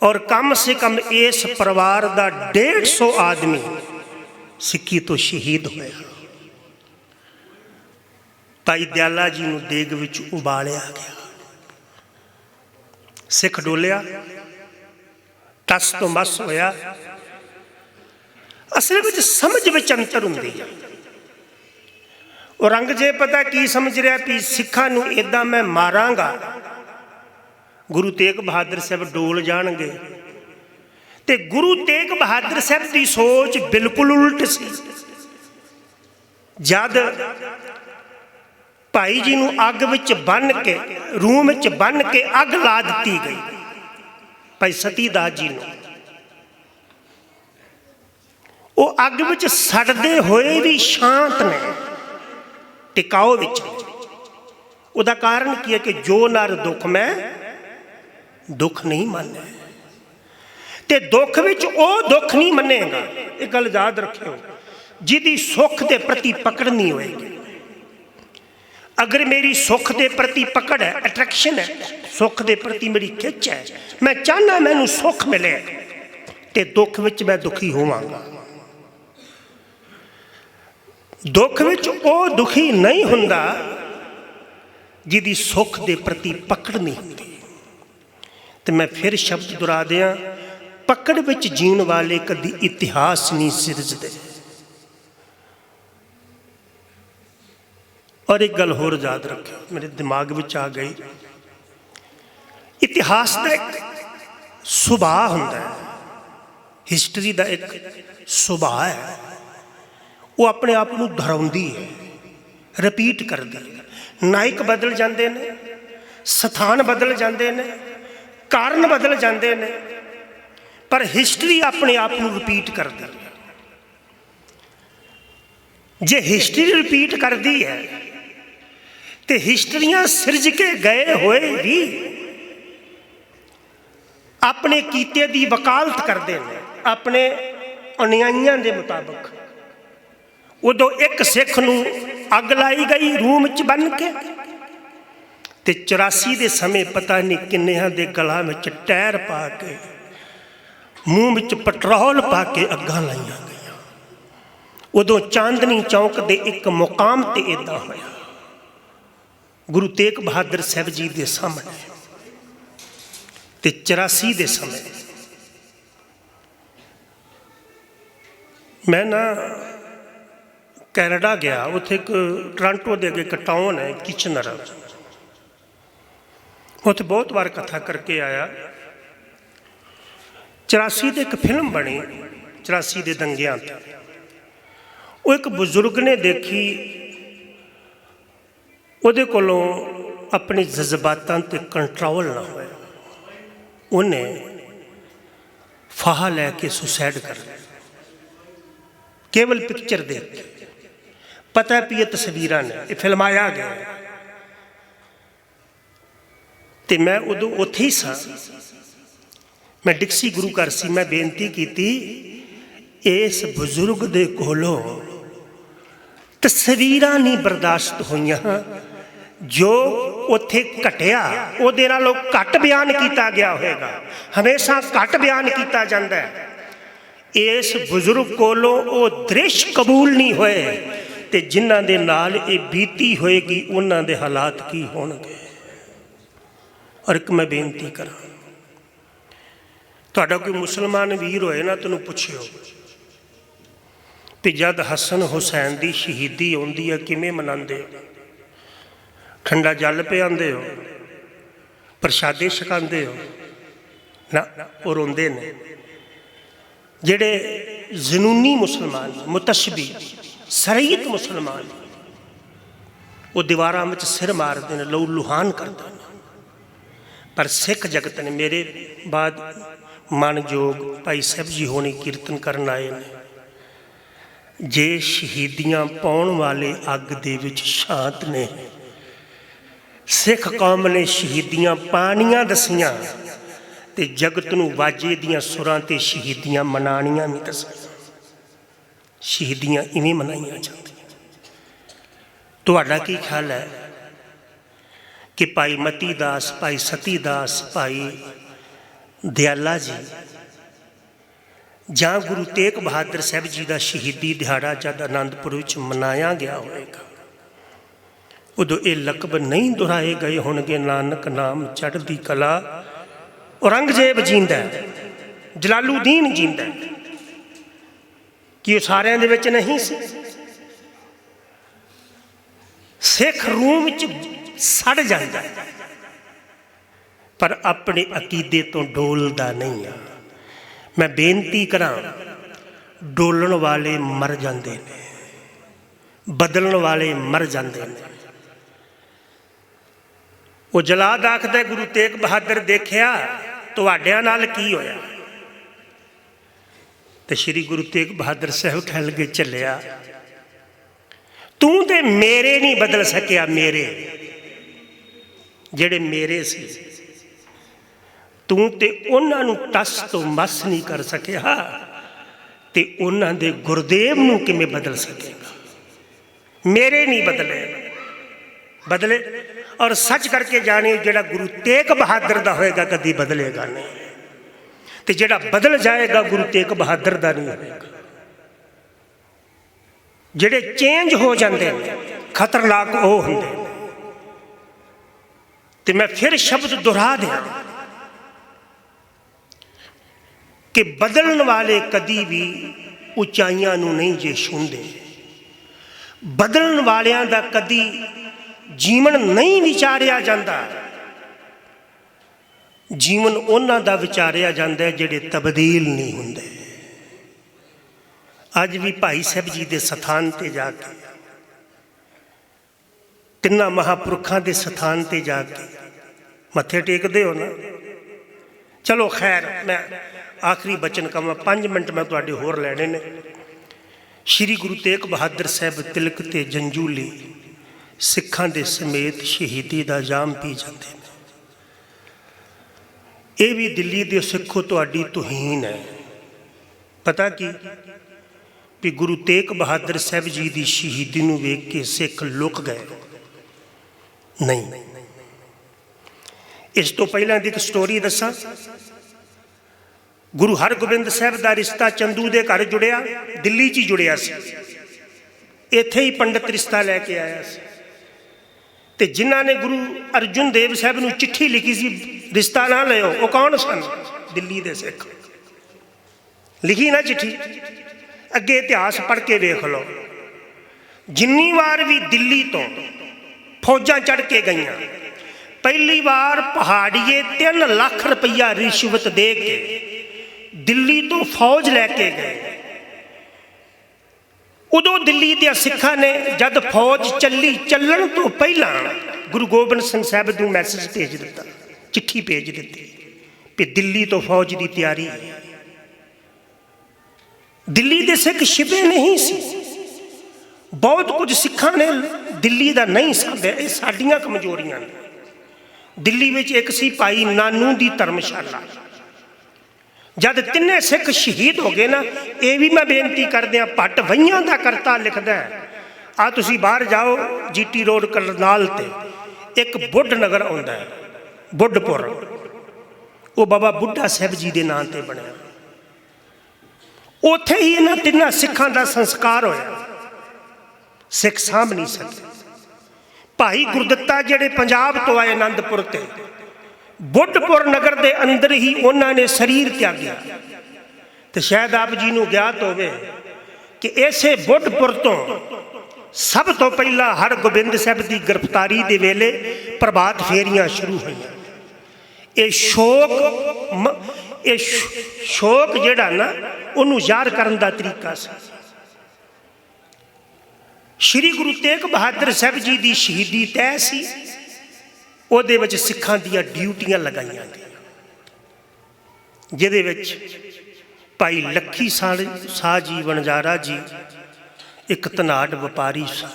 ਔਰ ਕਮ ਸੇ ਕਮ ਇਸ ਪਰਿਵਾਰ ਦਾ 150 ਆਦਮੀ ਸਿੱਖੀ ਤੋਂ ਸ਼ਹੀਦ ਹੋਇਆ। ਭਾਈ ਦਿਆਲਾ ਜੀ ਨੂੰ ਦੇਗ ਵਿੱਚ ਉਬਾਲਿਆ ਗਿਆ, ਸਿੱਖ ਡੋਲਿਆ, ਟਸ ਤੋਂ ਮਸ ਹੋਇਆ। ਅਸਲ ਵਿੱਚ ਸਮਝ ਵਿੱਚ ਅੰਤਰ ਹੁੰਦੀ ਹੈ। ਔਰੰਗਜ਼ੇਬ ਪਤਾ ਕੀ ਸਮਝ ਰਿਹਾ ਵੀ ਸਿੱਖਾਂ ਨੂੰ ਇੱਦਾਂ ਮੈਂ ਮਾਰਾਂਗਾ, ਗੁਰੂ ਤੇਗ ਬਹਾਦਰ ਸਾਹਿਬ ਡੋਲ ਜਾਣਗੇ। ਤੇ ਗੁਰੂ ਤੇਗ ਬਹਾਦਰ ਸਾਹਿਬ ਦੀ ਸੋਚ ਬਿਲਕੁਲ ਉਲਟ ਸੀ। ਜਦ ਭਾਈ ਜੀ ਨੂੰ ਅੱਗ ਵਿੱਚ ਬੰਨ੍ਹ ਕੇ, ਰੂਮ ਵਿੱਚ ਬੰਨ੍ਹ ਕੇ ਅੱਗ ਲਾ ਦਿੱਤੀ ਗਈ ਭਾਈ ਸਤੀ ਦਾਸ ਜੀ ਨੂੰ, ਉਹ ਅੱਗ ਵਿੱਚ ਸੜਦੇ ਹੋਏ ਵੀ ਸ਼ਾਂਤ ਨੇ, ਟਿਕਾਓ ਵਿੱਚ। ਉਹਦਾ ਕਾਰਨ ਕੀ ਹੈ ਕਿ ਜੋ ਨਰ ਦੁੱਖ ਮੈਂ ਦੁੱਖ ਨਹੀਂ ਮੰਨਿਆ। ਤੇ ਦੁੱਖ ਵਿੱਚ ਉਹ ਦੁੱਖ ਨਹੀਂ ਮੰਨੇਗਾ, ਇਹ ਗੱਲ ਯਾਦ ਰੱਖਿਓ, ਜਿਹਦੀ ਸੁੱਖ ਦੇ ਪ੍ਰਤੀ ਪਕੜ ਨਹੀਂ ਹੋਏਗੀ। ਅਗਰ ਮੇਰੀ ਸੁੱਖ ਦੇ ਪ੍ਰਤੀ ਪਕੜ ਹੈ, ਅਟਰੈਕਸ਼ਨ ਹੈ, ਸੁੱਖ ਦੇ ਪ੍ਰਤੀ ਮੇਰੀ ਖਿੱਚ ਹੈ, ਮੈਂ ਚਾਹੁੰਦਾ ਮੈਨੂੰ ਸੁੱਖ ਮਿਲੇ, ਤੇ ਦੁੱਖ ਵਿੱਚ ਮੈਂ ਦੁਖੀ ਹੋਵਾਂਗਾ। ਦੁੱਖ ਵਿੱਚ ਉਹ ਦੁਖੀ ਨਹੀਂ ਹੁੰਦਾ ਜਿਹਦੀ ਸੁੱਖ ਦੇ ਪ੍ਰਤੀ ਪਕੜ ਨਹੀਂ ਹੁੰਦੀ। ਤੇ ਮੈਂ ਫਿਰ ਸ਼ਬਦ ਦੁਹਰਾ ਦਿਆਂ, ਪਕੜ ਵਿੱਚ ਜੀਣ ਵਾਲੇ ਕਦੀ ਇਤਿਹਾਸ ਨਹੀਂ ਸਿਰਜਦੇ। ਔਰ ਇੱਕ ਗੱਲ ਹੋਰ ਯਾਦ ਰੱਖਿਓ, ਮੇਰੇ ਦਿਮਾਗ ਵਿੱਚ ਆ ਗਈ, ਇਤਿਹਾਸ ਦਾ ਇੱਕ ਸੁਭਾਅ ਹੁੰਦਾ ਹੈ, ਹਿਸਟਰੀ ਦਾ ਇੱਕ ਸੁਭਾਅ ਹੈ, ਉਹ ਆਪਣੇ ਆਪ ਨੂੰ ਦੁਹਰਾਉਂਦੀ ਹੈ, ਰਿਪੀਟ ਕਰਦੀ ਹੈ। ਨਾਇਕ ਬਦਲ ਜਾਂਦੇ ਨੇ, ਸਥਾਨ ਬਦਲ ਜਾਂਦੇ ਨੇ, ਕਾਰਨ ਬਦਲ ਜਾਂਦੇ ਨੇ, ਪਰ ਹਿਸਟਰੀ ਆਪਣੇ ਆਪ ਨੂੰ ਰਿਪੀਟ ਕਰਦੀ ਹੈ। ਜੇ ਹਿਸਟਰੀ ਰਿਪੀਟ ਕਰਦੀ ਹੈ ਤੇ ਹਿਸਟਰੀਆਂ ਸਿਰਜ ਕੇ ਗਏ ਹੋਏ ਵੀ ਆਪਣੇ ਕੀਤੇ ਦੀ ਵਕਾਲਤ ਕਰਦੇ ਨੇ ਆਪਣੇ ਅਨੁਯਾਈਆਂ ਦੇ ਮੁਤਾਬਕ। ਉਦੋਂ ਇੱਕ ਸਿੱਖ ਨੂੰ ਅੱਗ ਲਾਈ ਗਈ ਰੂਮ ਵਿੱਚ ਬੰਨ੍ਹ ਕੇ, ਤੇ 84 ਦੇ ਸਮੇਂ ਪਤਾ ਨਹੀਂ ਕਿੰਨਿਆਂ ਦੇ ਗਲਾਂ ਵਿੱਚ ਟਾਇਰ ਪਾ ਕੇ, ਮੂੰਹ ਵਿੱਚ ਪੈਟਰੋਲ ਪਾ ਕੇ ਅੱਗਾਂ ਲਾਈਆਂ ਗਈਆਂ। ਉਦੋਂ ਚਾਂਦਨੀ ਚੌਕ ਦੇ ਇੱਕ ਮੁਕਾਮ ਤੇ ਇੱਦਾਂ ਹੋਇਆ, ਗੁਰੂ ਤੇਗ ਬਹਾਦਰ ਸਾਹਿਬ ਜੀ ਦੇ ਸਾਹਮਣੇ। ਤੇ 84 ਦੇ ਸਮੇਂ ਮੈਂ ਨਾ ਕੈਨੇਡਾ ਗਿਆ, ਉੱਥੇ ਇੱਕ ਟੋਰਾਂਟੋ ਦੇ ਅੱਗੇ ਇੱਕ ਟਾਊਨ ਹੈ ਕਿਚਨਰ, ਉੱਥੇ ਬਹੁਤ ਵਾਰ ਕਥਾ ਕਰਕੇ ਆਇਆ। 84 ਦੇ ਇੱਕ ਫਿਲਮ ਬਣੀ, 84 ਦੇ ਦੰਗਿਆਂ ਤੇ। ਉਹ ਇੱਕ ਬਜ਼ੁਰਗ ਨੇ ਦੇਖੀ, ਉਹਦੇ ਕੋਲੋਂ ਆਪਣੇ ਜਜ਼ਬਾਤਾਂ 'ਤੇ ਕੰਟਰੋਲ ਨਾ ਹੋਇਆ, ਉਹਨੇ ਫਾਹਾ ਲੈ ਕੇ ਸੁਸਾਈਡ ਕਰ ਲਿਆ। ਕੇਵਲ ਪਿਕਚਰ ਦੇਖ ਕੇ ਪਤਾ ਵੀ ਇਹ ਤਸਵੀਰਾਂ ਨੇ, ਇਹ ਫਿਲਮਾਇਆ ਗਿਆ। तो मैं उदों उत्थे ही सा, मैं डिक्सी गुरु घर सी। मैं बेनती की इस बजुर्ग दे कोलों तस्वीरां नहीं बर्दाश्त होईयां, जो उत्थे घटिया उहदे नालों घट बयान किया गया होगा, हमेशा घट बयान किया जाता है। इस बुजुर्ग कोलों वो दृश्य कबूल नहीं होए, ते जिन्हां दे नाल ये बीती होएगी उन्हां दे हालात की होणगे। और एक मैं बेनती करा, तुहाडा कोई मुसलमान वीर होए ना, तैनूं पुछिओ कि जद हसन हुसैन की शहीदी आउंदी है किवें मनांदे हो? ठंडा जल पिआंदे हो, प्रशादे छकांदे हो? ना, वो रोंदे ने। जिहड़े जनूनी मुसलमान मुतशबी शरीयत मुसलमान, वो दीवारां विच सिर मारते हैं, लहू लुहान करते हैं। पर सिख जगत ने, मेरे बाद मानयोग भाई साहब जी होनी कीर्तन करन आए ने, जे शहीदियां पाउण वाले अग दे विच शांत ने, सिख कौम ने शहीदियां पानियां दसियां, ते जगत नूं वाजे दियां सुरां ते शहीदियां मनानियां भी दसियां। शहीदियां इवें मनाइयां जांदियां। तुहाडा की ख्याल है कि भाई मती दास, भाई सती दास, भाई दयाला जी जां गुरु तेग बहादुर साहब जी का शहीदी दिहाड़ा जब आनंदपुर विच मनाया गया होएगा, उदों ये लकब नहीं दुहराए गए होणगे, नानक नाम चढ़दी कला औरंगजेब जींदा है, जलालुद्दीन जींदा है, कि वो सारियां दे विच नहीं सी। सिख रूह विच सड़ जाता है, पर अपने अकीदे तो डोलदा नहीं है। मैं बेनती करा, डोलन वाले मर जाते हैं, बदलन वाले मर जाते हैं। वो जलाद आखदा गुरु तेग बहादुर देखिया तुहाडियां नाल की होया? तो श्री गुरु तेग बहादुर साहब कह लगे, चलिया तू ते मेरे नहीं बदल सकिया, मेरे जेड़े मेरे सी, तू ते उन्हां नूं टस तो मस नहीं कर सकिया, ते उन्हां दे गुरदेव नूं किवें बदल सकेगा? मेरे नहीं बदले, बदले। और सच करके जाने, जेड़ा गुरु तेग बहादुर दा होएगा कदी बदलेगा नहीं, ते जेड़ा बदल जाएगा गुरु तेग बहादुर दा नहीं होएगा। जेड़े चेंज हो जाते हैं खतरनाक वो होंदे। ते मैं फिर शब्द दोहरा दिया कि बदलने वाले कदी भी उचाइयां नूं नहीं जे छूंदे, बदलने वालियां दा कदी जीवन नहीं विचारिया जाता। जीवन उन्हां दा विचारिया जाता है जिहड़े तब्दील नहीं हुंदे। अज भी भाई साहब जी के स्थान पर जाके, तिन्ना महापुरखों के स्थान पर जाके मत्थे टेकते हो ना। चलो खैर, मैं आखिरी बचन कवां, 5 मिनट मैं तुहाडे होर लैणे ने। श्री गुरु तेग बहादुर साहब तिलक ते जंजूली सिखां दे समेत शहीदी का जाम पी जाते हैं। ये भी दिल्ली दे सिखो तुहाडी तुहीन है। पता की भी गुरु तेग बहादुर साहब जी की शहीदी नूं वेख के सिख लुक गए? नहीं। इस तो पहला दी एक स्टोरी दसा। गुरु हरगोबिंद साहब का रिश्ता चंदू के घर जुड़िया, दिल्ली च ही जुड़िया सी। इत्थे ही पंडित रिश्ता लैके आया सी। ते जिन्हां ने गुरु अर्जुन देव साहब नूं चिट्ठी लिखी सी रिश्ता ना लियो, वो कौन सन? दिल्ली दे सिख। लिखी ना चिट्ठी, अगे इतिहास पढ़ के वेख लो। जिन्नी बार भी दिल्ली तो फौजां चढ़ के गई, पहली बार पहाड़िए 3 लाख रुपया रिश्वत दे के दिल्ली तो फौज लैके गए। उदों दिल्ली के सिखा ने जब फौज चली, चलन तो पहला गुरु गोबिंद सिंह साहब को मैसेज भेज दिता, चिट्ठी भेज दी कि दिल्ली तो फौज की तैयारी है। दिल्ली के सिख छिपे नहीं सी। बहुत कुछ सिखा ने दिल्ली का नहीं समझा, ये साडियां कमजोरियां ने। ਦਿੱਲੀ ਵਿੱਚ ਇੱਕ ਸੀ ਭਾਈ ਨਾਨੂ ਦੀ ਧਰਮਸ਼ਾਲਾ। ਜਦ ਤਿੰਨੇ ਸਿੱਖ ਸ਼ਹੀਦ ਹੋ ਗਏ ਨਾ, ਇਹ ਵੀ ਮੈਂ ਬੇਨਤੀ ਕਰਦਿਆਂ, ਭੱਟ ਵਹੀਆਂ ਦਾ ਕਰਤਾ ਲਿਖਦਾ ਆ, ਤੁਸੀਂ ਬਾਹਰ ਜਾਓ GT ਰੋਡ ਕਰਨਾਲ ਤੇ ਇੱਕ ਬੁੱਢ ਨਗਰ ਆਉਂਦਾ ਹੈ, ਬੁੱਢਪੁਰ, ਉਹ ਬਾਬਾ ਬੁੱਢਾ ਸਾਹਿਬ ਜੀ ਦੇ ਨਾਂ ਤੇ ਬਣਿਆ। ਉੱਥੇ ਹੀ ਇਹਨਾਂ ਤਿੰਨਾਂ ਸਿੱਖਾਂ ਦਾ ਸੰਸਕਾਰ ਹੋਇਆ। ਸਿੱਖ ਸਾਂਭ ਨਹੀਂ ਸਕੇ। ਭਾਈ ਗੁਰਦਿੱਤਾ ਜਿਹੜੇ ਪੰਜਾਬ ਤੋਂ ਆਏ ਆਨੰਦਪੁਰ ਤੇ, ਬੁੱਢਪੁਰ ਨਗਰ ਦੇ ਅੰਦਰ ਹੀ ਉਹਨਾਂ ਨੇ ਸਰੀਰ ਤਿਆਗਿਆ। ਤੇ ਸ਼ਾਇਦ ਆਪ ਜੀ ਨੂੰ ਗਿਆਤ ਹੋਵੇ ਕਿ ਇਸੇ ਬੁੱਢਪੁਰ ਤੋਂ ਸਭ ਤੋਂ ਪਹਿਲਾਂ ਹਰਗੋਬਿੰਦ ਸਾਹਿਬ ਦੀ ਗ੍ਰਿਫਤਾਰੀ ਦੇ ਵੇਲੇ ਪ੍ਰਭਾਤ ਫੇਰੀਆਂ ਸ਼ੁਰੂ ਹੋਈਆਂ। ਇਹ ਸ਼ੋਕ ਜਿਹੜਾ ਨਾ, ਉਹਨੂੰ ਜ਼ਾਹਰ ਕਰਨ ਦਾ ਤਰੀਕਾ ਸੀ। ਸ਼੍ਰੀ ਗੁਰੂ ਤੇਗ ਬਹਾਦਰ ਸਾਹਿਬ ਜੀ ਦੀ ਸ਼ਹੀਦੀ ਤੈਅ ਸੀ। ਉਹਦੇ ਵਿੱਚ ਸਿੱਖਾਂ ਦੀਆਂ ਡਿਊਟੀਆਂ ਲਗਾਈਆਂ ਗਈਆਂ, ਜਿਹਦੇ ਵਿੱਚ ਭਾਈ ਲੱਖੀ ਸਾਹ ਜੀ ਵਣਜਾਰਾ ਜੀ ਇੱਕ ਧਨਾਢ ਵਪਾਰੀ ਸੀ।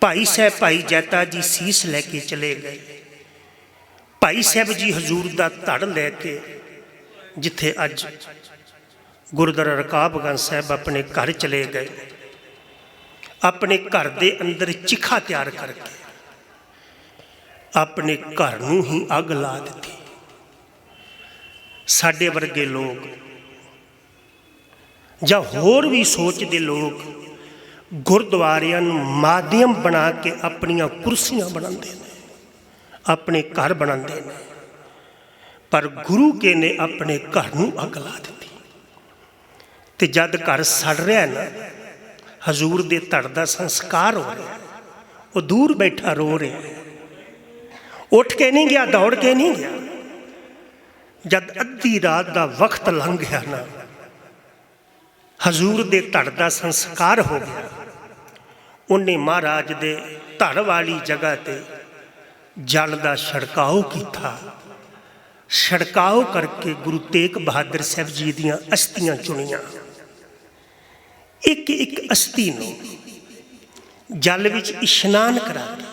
ਭਾਈ ਸਾਹਿਬ ਭਾਈ ਜੈਤਾ ਜੀ ਸੀਸ ਲੈ ਕੇ ਚਲੇ ਗਏ। ਭਾਈ ਸਾਹਿਬ ਜੀ ਹਜ਼ੂਰ ਦਾ ਧੜ ਲੈ ਕੇ, ਜਿੱਥੇ ਅੱਜ ਗੁਰਦੁਆਰਾ ਰਕਾਬਗੰਜ ਸਾਹਿਬ, ਆਪਣੇ ਘਰ ਚਲੇ ਗਏ। ਆਪਣੇ ਘਰ ਦੇ ਅੰਦਰ ਚਿਖਾ ਤਿਆਰ ਕਰਕੇ ਆਪਣੇ ਘਰ ਨੂੰ ਹੀ ਅੱਗ ਲਾ ਦਿੱਤੀ। ਸਾਡੇ ਵਰਗੇ ਲੋਕ ਜਾਂ ਹੋਰ ਵੀ ਸੋਚਦੇ ਲੋਕ ਗੁਰਦੁਆਰਿਆਂ ਨੂੰ ਮਾਧਿਅਮ ਬਣਾ ਕੇ ਆਪਣੀਆਂ ਕੁਰਸੀਆਂ ਬਣਾਉਂਦੇ ਨੇ, ਆਪਣੇ ਘਰ ਬਣਾਉਂਦੇ ਨੇ, ਪਰ ਗੁਰੂ ਕੇ ਨੇ ਆਪਣੇ ਘਰ ਨੂੰ ਅੱਗ ਲਾ ਦਿੱਤੀ। ਤੇ ਜਦ ਘਰ ਸੜ ਰਿਹਾ ਨਾ, ਹਜ਼ੂਰ ਦੇ ਧੜ ਦਾ ਸੰਸਕਾਰ ਹੋ ਰਿਹਾ, ਉਹ ਦੂਰ ਬੈਠਾ ਰੋ ਰਿਹਾ, ਉੱਠ ਕੇ ਨਹੀਂ ਗਿਆ, ਦੌੜ ਕੇ ਨਹੀਂ ਗਿਆ। ਜਦ ਅੱਧੀ ਰਾਤ ਦਾ ਵਕਤ ਲੰਘ ਗਿਆ ਨਾ, ਹਜ਼ੂਰ ਦੇ ਧੜ ਦਾ ਸੰਸਕਾਰ ਹੋ ਗਿਆ। ਉਹਨੇ ਮਹਾਰਾਜ ਦੇ ਧੜ ਵਾਲੀ ਜਗ੍ਹਾ ਤੇ ਜਲ ਦਾ ਛੜਕਾਓ ਕੀਤਾ। ਛੜਕਾਓ ਕਰਕੇ ਗੁਰੂ ਤੇਗ ਬਹਾਦਰ ਸਾਹਿਬ ਜੀ ਦੀਆਂ ਅਸਥੀਆਂ ਚੁਣੀਆਂ। ਇੱਕ ਇੱਕ ਅਸਥੀ ਨੂੰ ਜਲ ਵਿੱਚ ਇਸ਼ਨਾਨ ਕਰਾ ਕੇ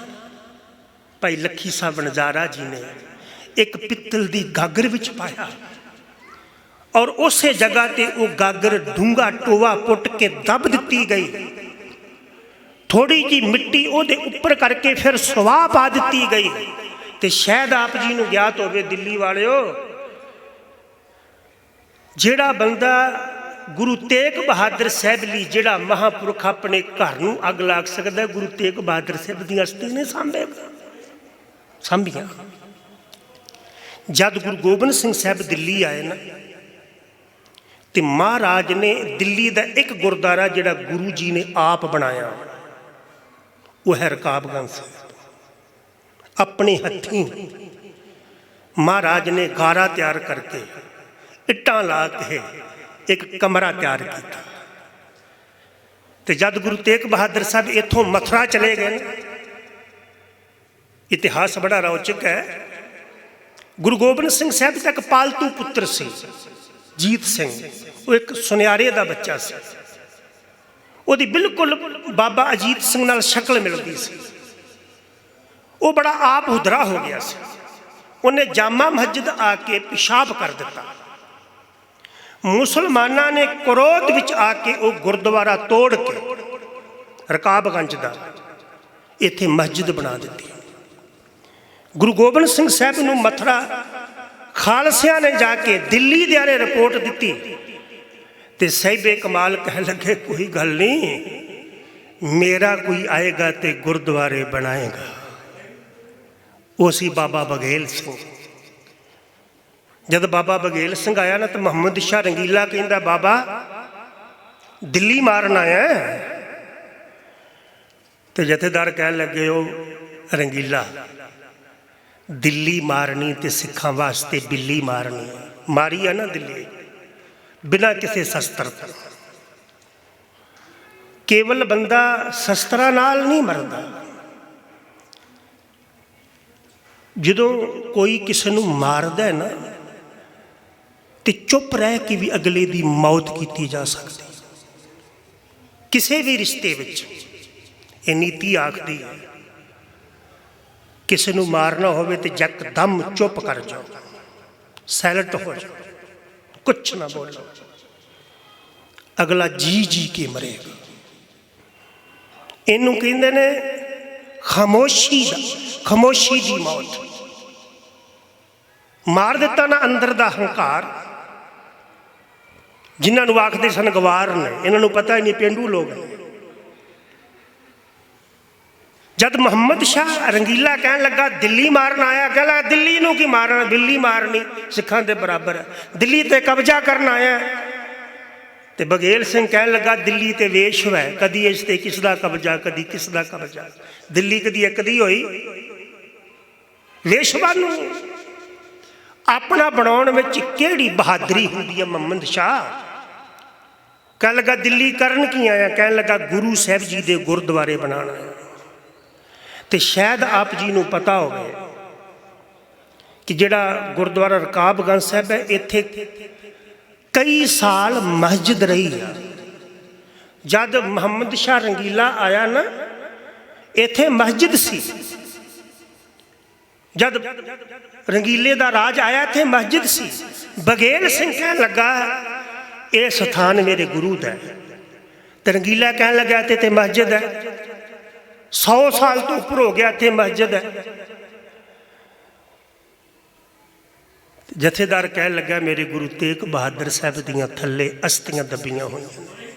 ਭਾਈ ਲੱਖੀ ਸਾਹ ਵਣਜਾਰਾ ਜੀ ਨੇ ਇੱਕ ਪਿੱਤਲ ਦੀ ਗਾਗਰ ਵਿੱਚ ਪਾਇਆ, ਔਰ ਉਸੇ ਜਗ੍ਹਾ ਤੇ ਉਹ ਗਾਗਰ ਡੂੰਘਾ ਟੋਆ ਪੁੱਟ ਕੇ ਦੱਬ ਦਿੱਤੀ ਗਈ। ਥੋੜੀ ਜਿਹੀ ਮਿੱਟੀ ਉਹਦੇ ਉੱਪਰ ਕਰਕੇ ਫਿਰ ਸੁਆਹ ਪਾ ਦਿੱਤੀ ਗਈ। ਤੇ ਸ਼ਾਇਦ ਆਪ ਜੀ ਨੂੰ ਗਿਆਤ ਹੋਵੇ, ਦਿੱਲੀ ਵਾਲਿਓ, ਜਿਹੜਾ ਬੰਦਾ ਗੁਰੂ ਤੇਗ ਬਹਾਦਰ ਸਾਹਿਬ ਲਈ, ਜਿਹੜਾ ਮਹਾਂਪੁਰਖ ਆਪਣੇ ਘਰ ਨੂੰ ਅੱਗ ਲਾ ਸਕਦਾ, ਗੁਰੂ ਤੇਗ ਬਹਾਦਰ ਸਾਹਿਬ ਦੀਆਂ ਅਸਥੀ ਨੇ ਸਾਂਭੀਆਂ। ਜਦ ਗੁਰੂ ਗੋਬਿੰਦ ਸਿੰਘ ਸਾਹਿਬ ਦਿੱਲੀ ਆਏ ਨਾ, ਤੇ ਮਹਾਰਾਜ ਨੇ ਦਿੱਲੀ ਦਾ ਇੱਕ ਗੁਰਦੁਆਰਾ ਜਿਹੜਾ ਗੁਰੂ ਜੀ ਨੇ ਆਪ ਬਣਾਇਆ, ਉਹ ਹੈ ਰਕਾਬਗੰਜ ਸਾਹਿਬ। ਆਪਣੇ ਹੱਥੀਂ ਮਹਾਰਾਜ ਨੇ ਗਾਰਾ ਤਿਆਰ ਕਰਕੇ, ਇੱਟਾਂ ਲਾ ਕੇ ਇੱਕ ਕਮਰਾ ਤਿਆਰ ਕੀਤਾ। ਤੇ ਜਦ ਗੁਰੂ ਤੇਗ ਬਹਾਦਰ ਸਾਹਿਬ ਇੱਥੋਂ ਮਥੁਰਾ ਚਲੇ ਗਏ, ਇਤਿਹਾਸ ਬੜਾ ਰੌਚਕ ਹੈ। ਗੁਰੂ ਗੋਬਿੰਦ ਸਿੰਘ ਸਾਹਿਬ ਦਾ ਇੱਕ ਪਾਲਤੂ ਪੁੱਤਰ ਸੀ, ਜੀਤ ਸਿੰਘ। ਉਹ ਇੱਕ ਸੁਨਿਆਰੇ ਦਾ ਬੱਚਾ ਸੀ। ਉਹਦੀ ਬਿਲਕੁਲ ਬਾਬਾ ਅਜੀਤ ਸਿੰਘ ਨਾਲ ਸ਼ਕਲ ਮਿਲਦੀ ਸੀ। ਉਹ ਬੜਾ ਆਪ ਹੁਦਰਾ ਹੋ ਗਿਆ ਸੀ। ਉਹਨੇ ਜਾਮਾ ਮਸਜਿਦ ਆ ਕੇ ਪਿਸ਼ਾਬ ਕਰ ਦਿੱਤਾ। ਮੁਸਲਮਾਨਾਂ ਨੇ ਕ੍ਰੋਧ ਵਿੱਚ ਆ ਕੇ ਉਹ ਗੁਰਦੁਆਰਾ ਤੋੜ ਕੇ ਰਕਾਬਗੰਜ ਦਾ ਇੱਥੇ ਮਸਜਿਦ ਬਣਾ ਦਿੱਤੀ। ਗੁਰੂ ਗੋਬਿੰਦ ਸਿੰਘ ਸਾਹਿਬ ਨੂੰ ਮਥੁਰਾ ਖਾਲਸਿਆਂ ਨੇ ਜਾ ਕੇ ਦਿੱਲੀ ਦਿਆਂ ਨੇ ਰਿਪੋਰਟ ਦਿੱਤੀ। ਤੇ ਸਾਹਿਬੇ ਕਮਾਲ ਕਹਿ ਲੱਗੇ, ਕੋਈ ਗੱਲ ਨਹੀਂ, ਮੇਰਾ ਕੋਈ ਆਏਗਾ ਤੇ ਗੁਰਦੁਆਰੇ ਬਣਾਏਗਾ। ਉਹ ਸੀ ਬਾਬਾ ਬਘੇਲ ਸਿੰਘ। ਜਦ ਬਾਬਾ ਬਘੇਲ ਸਿੰਘ ਆਇਆ ਨਾ, ਤਾਂ ਮੁਹੰਮਦ ਸ਼ਾਹ ਰੰਗੀਲਾ ਕਹਿੰਦਾ, ਬਾਬਾ ਦਿੱਲੀ ਮਾਰਨ ਆਇਆ। ਤੇ ਜਥੇਦਾਰ ਕਹਿਣ ਲੱਗੇ, ਉਹ ਰੰਗੀਲਾ, ਦਿੱਲੀ ਮਾਰਨੀ ਤੇ ਸਿੱਖਾਂ ਵਾਸਤੇ ਬਿੱਲੀ ਮਾਰਨੀ। ਮਾਰੀ ਆ ਨਾ ਦਿੱਲੀ ਬਿਨਾਂ ਕਿਸੇ ਸ਼ਸਤਰ ਤੋਂ। ਕੇਵਲ ਬੰਦਾ ਸ਼ਸਤਰਾਂ ਨਾਲ ਨਹੀਂ ਮਰਦਾ। ਜਦੋਂ ਕੋਈ ਕਿਸੇ ਨੂੰ ਮਾਰਦਾ ਨਾ, ਤੇ ਚੁੱਪ ਰਹਿ ਕੇ ਵੀ ਅਗਲੇ ਦੀ ਮੌਤ ਕੀਤੀ ਜਾ ਸਕਦੀ। ਕਿਸੇ ਵੀ ਰਿਸ਼ਤੇ ਵਿੱਚ ਇਹ ਨੀਤੀ ਆਖਦੀ ਹੈ, ਕਿਸੇ ਨੂੰ ਮਾਰਨਾ ਹੋਵੇ ਤੇ ਯਕਦਮ ਚੁੱਪ ਕਰ ਜਾਓ, ਸਾਇਲੈਂਟ ਹੋ ਜਾਓ, ਕੁਛ ਨਾ ਬੋਲੋ, ਅਗਲਾ ਜੀ ਜੀ ਕੇ ਮਰੇਗਾ। ਇਹਨੂੰ ਕਹਿੰਦੇ ਨੇ ਖਾਮੋਸ਼ੀ ਦੀ ਮੌਤ। ਮਾਰ ਦਿੱਤਾ ਨਾ ਅੰਦਰ ਦਾ ਹੰਕਾਰ। ਜਿਨ੍ਹਾਂ ਨੂੰ ਆਖਦੇ ਸਨ ਗਵਾਰ ਨੇ, ਇਹਨਾਂ ਨੂੰ ਪਤਾ ਹੀ ਨਹੀਂ ਪੇਂਡੂ ਲੋਕ ਨੇ। ਜਦ ਮੁਹੰਮਦ ਸ਼ਾਹ ਰੰਗੀਲਾ ਕਹਿਣ ਲੱਗਾ ਦਿੱਲੀ ਮਾਰਨ ਆਇਆ, ਕਹਿੰਦਾ ਦਿੱਲੀ ਨੂੰ ਕੀ ਮਾਰਨਾ, ਦਿੱਲੀ ਮਾਰਨੀ ਸਿੱਖਾਂ ਦੇ ਬਰਾਬਰ ਹੈ, ਦਿੱਲੀ ਤੇ ਕਬਜ਼ਾ ਕਰਨ ਆਇਆ। ਤੇ ਬਘੇਲ ਸਿੰਘ ਕਹਿਣ ਲੱਗਾ ਦਿੱਲੀ ਤੇ ਵੇਸ਼ਵਾ ਹੈ, ਕਦੀ ਇਸ ਤੇ ਕਿਸ ਦਾ ਕਬਜ਼ਾ, ਕਦੀ ਕਿਸ ਦਾ ਕਬਜ਼ਾ। ਦਿੱਲੀ ਕਦੀ ਇੱਕ ਦੀ ਹੋਈ। ਵੇਸ਼ਵਾ ਨੂੰ ਆਪਣਾ ਬਣਾਉਣ ਵਿੱਚ ਕਿਹੜੀ ਬਹਾਦਰੀ ਹੁੰਦੀ ਹੈ ਮੁਹੰਮਦ ਸ਼ਾਹ। ਕਹਿਣ ਲੱਗਾ ਦਿੱਲੀ ਕਰਨ ਕੀ ਆਇਆ, ਕਹਿਣ ਲੱਗਾ ਗੁਰੂ ਸਾਹਿਬ ਜੀ ਦੇ ਗੁਰਦੁਆਰੇ ਬਣਾਉਣ ਆਇਆ। ਤੇ ਸ਼ਾਇਦ ਆਪ ਜੀ ਨੂੰ ਪਤਾ ਹੋਵੇ ਕਿ ਜਿਹੜਾ ਗੁਰਦੁਆਰਾ ਰਕਾਬਗੰਜ ਸਾਹਿਬ ਹੈ, ਇੱਥੇ ਕਈ ਸਾਲ ਮਸਜਿਦ ਰਹੀ ਆ। ਜਦ ਮੁਹੰਮਦ ਸ਼ਾਹ ਰੰਗੀਲਾ ਆਇਆ ਨਾ, ਇੱਥੇ ਮਸਜਿਦ ਸੀ। ਜਦ ਰੰਗੀਲੇ ਦਾ ਰਾਜ ਆਇਆ, ਇੱਥੇ ਮਸਜਿਦ ਸੀ। ਬਘੇਲ ਸਿੰਘ ਕਹਿਣ ਲੱਗਾ ਇਹ ਸਥਾਨ ਮੇਰੇ ਗੁਰੂ ਦਾ ਹੈ। ਤੇ ਰੰਗੀਲਾ ਕਹਿਣ ਲੱਗਾ ਤੇ ਮਸਜਿਦ ਹੈ, 100 ਸਾਲ ਤੋਂ ਉੱਪਰ ਹੋ ਗਿਆ ਇੱਥੇ ਮਸਜਿਦ ਹੈ। ਜਥੇਦਾਰ ਕਹਿਣ ਲੱਗਾ ਮੇਰੇ ਗੁਰੂ ਤੇਗ ਬਹਾਦਰ ਸਾਹਿਬ ਦੀਆਂ ਥੱਲੇ ਅਸਥੀਆਂ ਦੱਬੀਆਂ ਹੋਈਆਂ ਨੇ।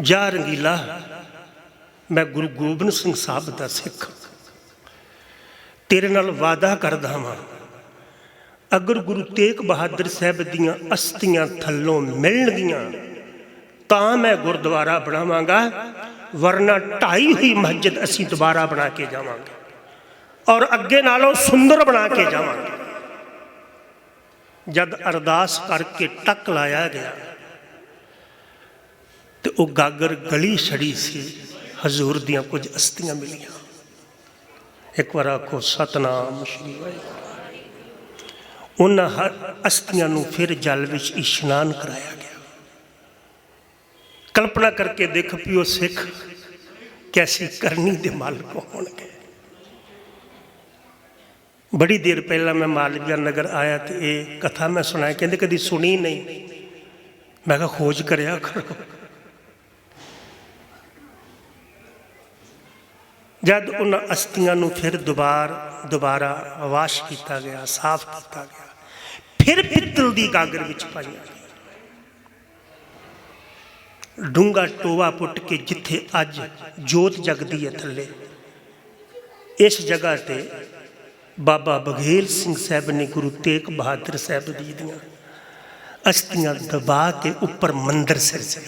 ਜਾ ਰੰਗੀਲਾ, ਮੈਂ ਗੁਰੂ ਗੋਬਿੰਦ ਸਿੰਘ ਸਾਹਿਬ ਦਾ ਸਿੱਖ, ਤੇਰੇ ਨਾਲ ਵਾਅਦਾ ਕਰਦਾ ਵਾਂ, ਅਗਰ ਗੁਰੂ ਤੇਗ ਬਹਾਦਰ ਸਾਹਿਬ ਦੀਆਂ ਅਸਥੀਆਂ ਥੱਲੋਂ ਮਿਲਣਗੀਆਂ ਤਾਂ ਮੈਂ ਗੁਰਦੁਆਰਾ ਬਣਾਵਾਂਗਾ, ਵਰਨਾ ਢਾਈ ਹੋਈ ਮਸਜਿਦ ਅਸੀਂ ਦੁਬਾਰਾ ਬਣਾ ਕੇ ਜਾਵਾਂਗੇ ਔਰ ਅੱਗੇ ਨਾਲੋਂ ਸੁੰਦਰ ਬਣਾ ਕੇ ਜਾਵਾਂਗੇ। ਜਦ ਅਰਦਾਸ ਕਰਕੇ ਟੱਕ ਲਾਇਆ ਗਿਆ ਤੇ ਉਹ ਗਾਗਰ ਗਲੀ ਛੜੀ ਸੀ, ਹਜ਼ੂਰ ਦੀਆਂ ਕੁਝ ਅਸਥੀਆਂ ਮਿਲੀਆਂ। ਇੱਕ ਵਾਰ ਆਖੋ ਸਤਨਾਮ ਸ਼੍ਰੀ ਵਾਹਿਗੁਰੂ। ਉਹਨਾਂ ਅਸਥੀਆਂ ਨੂੰ ਫਿਰ ਜਲ ਵਿੱਚ ਇਸ਼ਨਾਨ ਕਰਾਇਆ ਗਿਆ। ਕਲਪਨਾ ਕਰਕੇ ਦੇਖ ਵੀ ਉਹ ਸਿੱਖ ਕੈਸੀ ਕਰਨੀ ਦੇ ਮਾਲਕ ਹੋਣਗੇ। ਬੜੀ ਦੇਰ ਪਹਿਲਾਂ ਮੈਂ ਮਾਲਵੀਆ ਨਗਰ ਆਇਆ ਤੇ ਇਹ ਕਥਾ ਮੈਂ ਸੁਣਾਇਆ। ਕਹਿੰਦੇ ਕਦੀ ਸੁਣੀ ਨਹੀਂ। ਮੈਂ ਕਿਹਾ ਖੋਜ ਕਰਿਆ ਕਰੋ। ਜਦ ਉਹਨਾਂ ਅਸਥੀਆਂ ਨੂੰ ਫਿਰ ਦੁਬਾਰਾ ਵਾਸ਼ ਕੀਤਾ ਗਿਆ, ਸਾਫ਼ ਕੀਤਾ ਗਿਆ, ਫਿਰ ਪਿੱਤਲ ਦੀ ਗਾਗਰ ਵਿੱਚ ਪਾਈਆਂ ਗਈਆਂ। ਡੂੰਘਾ ਟੋਆ ਪੁੱਟ ਕੇ ਜਿੱਥੇ ਅੱਜ ਜੋਤ ਜਗਦੀ ਹੈ ਥੱਲੇ, ਇਸ ਜਗ੍ਹਾ ਤੇ ਬਾਬਾ ਬਘੇਲ ਸਿੰਘ ਸਾਹਿਬ ਨੇ ਗੁਰੂ ਤੇਗ ਬਹਾਦਰ ਸਾਹਿਬ ਜੀ ਦੀਆਂ ਅਸਥੀਆਂ ਦਬਾ ਕੇ ਉੱਪਰ ਮੰਦਰ ਸਿਰਜਿਆ।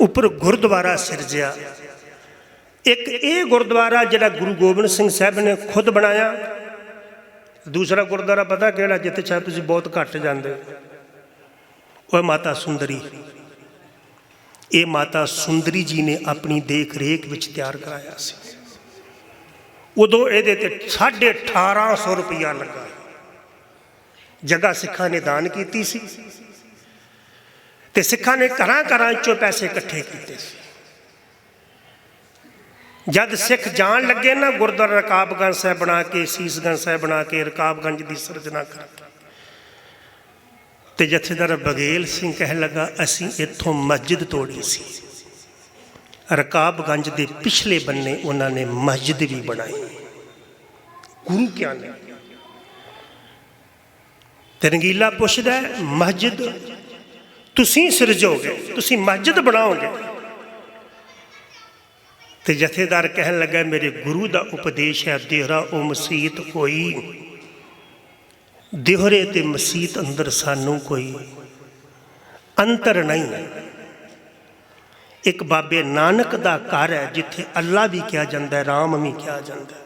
ਉੱਪਰ ਗੁਰਦੁਆਰਾ ਸਿਰਜਿਆ। ਇੱਕ ਇਹ ਗੁਰਦੁਆਰਾ ਜਿਹੜਾ ਗੁਰੂ ਗੋਬਿੰਦ ਸਿੰਘ ਸਾਹਿਬ ਨੇ ਖੁਦ ਬਣਾਇਆ। ਦੂਸਰਾ ਗੁਰਦੁਆਰਾ ਪਤਾ ਕਿਹੜਾ, ਜਿੱਥੇ ਸ਼ਾਇਦ ਤੁਸੀਂ ਬਹੁਤ ਘੱਟ ਜਾਂਦੇ ਹੋ, ਉਹ ਮਾਤਾ ਸੁੰਦਰੀ। ਇਹ ਮਾਤਾ ਸੁੰਦਰੀ ਜੀ ਨੇ ਆਪਣੀ ਦੇਖ ਰੇਖ ਵਿੱਚ ਤਿਆਰ ਕਰਾਇਆ ਸੀ। ਉਦੋਂ ਇਹਦੇ ਤੇ 1850 ਰੁਪਇਆ ਲੱਗਾ। ਜਗ੍ਹਾ ਸਿੱਖਾਂ ਨੇ ਦਾਨ ਕੀਤੀ ਸੀ ਤੇ ਸਿੱਖਾਂ ਨੇ ਘਰਾਂ ਚੋਂ ਪੈਸੇ ਇਕੱਠੇ ਕੀਤੇ ਸੀ। ਜਦ ਸਿੱਖ ਜਾਣ ਲੱਗੇ ਨਾ ਗੁਰਦੁਆਰਾ ਰਕਾਬਗੰਜ ਸਾਹਿਬ ਬਣਾ ਕੇ, ਸੀਸਗੰਜ ਸਾਹਿਬ ਬਣਾ ਕੇ, ਰਕਾਬਗੰਜ ਦੀ ਸਿਰਜਣਾ ਕਰਕੇ, ਤੇ ਜਥੇਦਾਰ ਬਘੇਲ ਸਿੰਘ ਕਹਿਣ ਲੱਗਾ ਅਸੀਂ ਇੱਥੋਂ ਮਸਜਿਦ ਤੋੜੀ ਸੀ। ਰਕਾਬਗੰਜ ਦੇ ਪਿਛਲੇ ਬੰਨੇ ਉਹਨਾਂ ਨੇ ਮਸਜਿਦ ਵੀ ਬਣਾਈ। ਗੁਰੂ ਕਿਆ ਨੇ। ਤੇ ਰੰਗੀਲਾ ਪੁੱਛਦਾ ਮਸਜਿਦ ਤੁਸੀਂ ਸਿਰਜੋਗੇ, ਤੁਸੀਂ ਮਸਜਿਦ ਬਣਾਓਗੇ? ਤੇ ਜਥੇਦਾਰ ਕਹਿਣ ਲੱਗਾ ਮੇਰੇ ਗੁਰੂ ਦਾ ਉਪਦੇਸ਼ ਹੈ, ਦੇਹਰਾ ਉਹ ਮਸੀਤ ਹੋਈ, ਦੇਹਰੇ ਤੇ ਮਸੀਤ ਅੰਦਰ ਸਾਨੂੰ ਕੋਈ ਅੰਤਰ ਨਹੀਂ। ਇੱਕ ਬਾਬੇ ਨਾਨਕ ਦਾ ਘਰ ਹੈ ਜਿੱਥੇ ਅੱਲਾ ਵੀ ਕਿਹਾ ਜਾਂਦਾ ਹੈ, ਰਾਮ ਵੀ ਕਿਹਾ ਜਾਂਦਾ ਹੈ।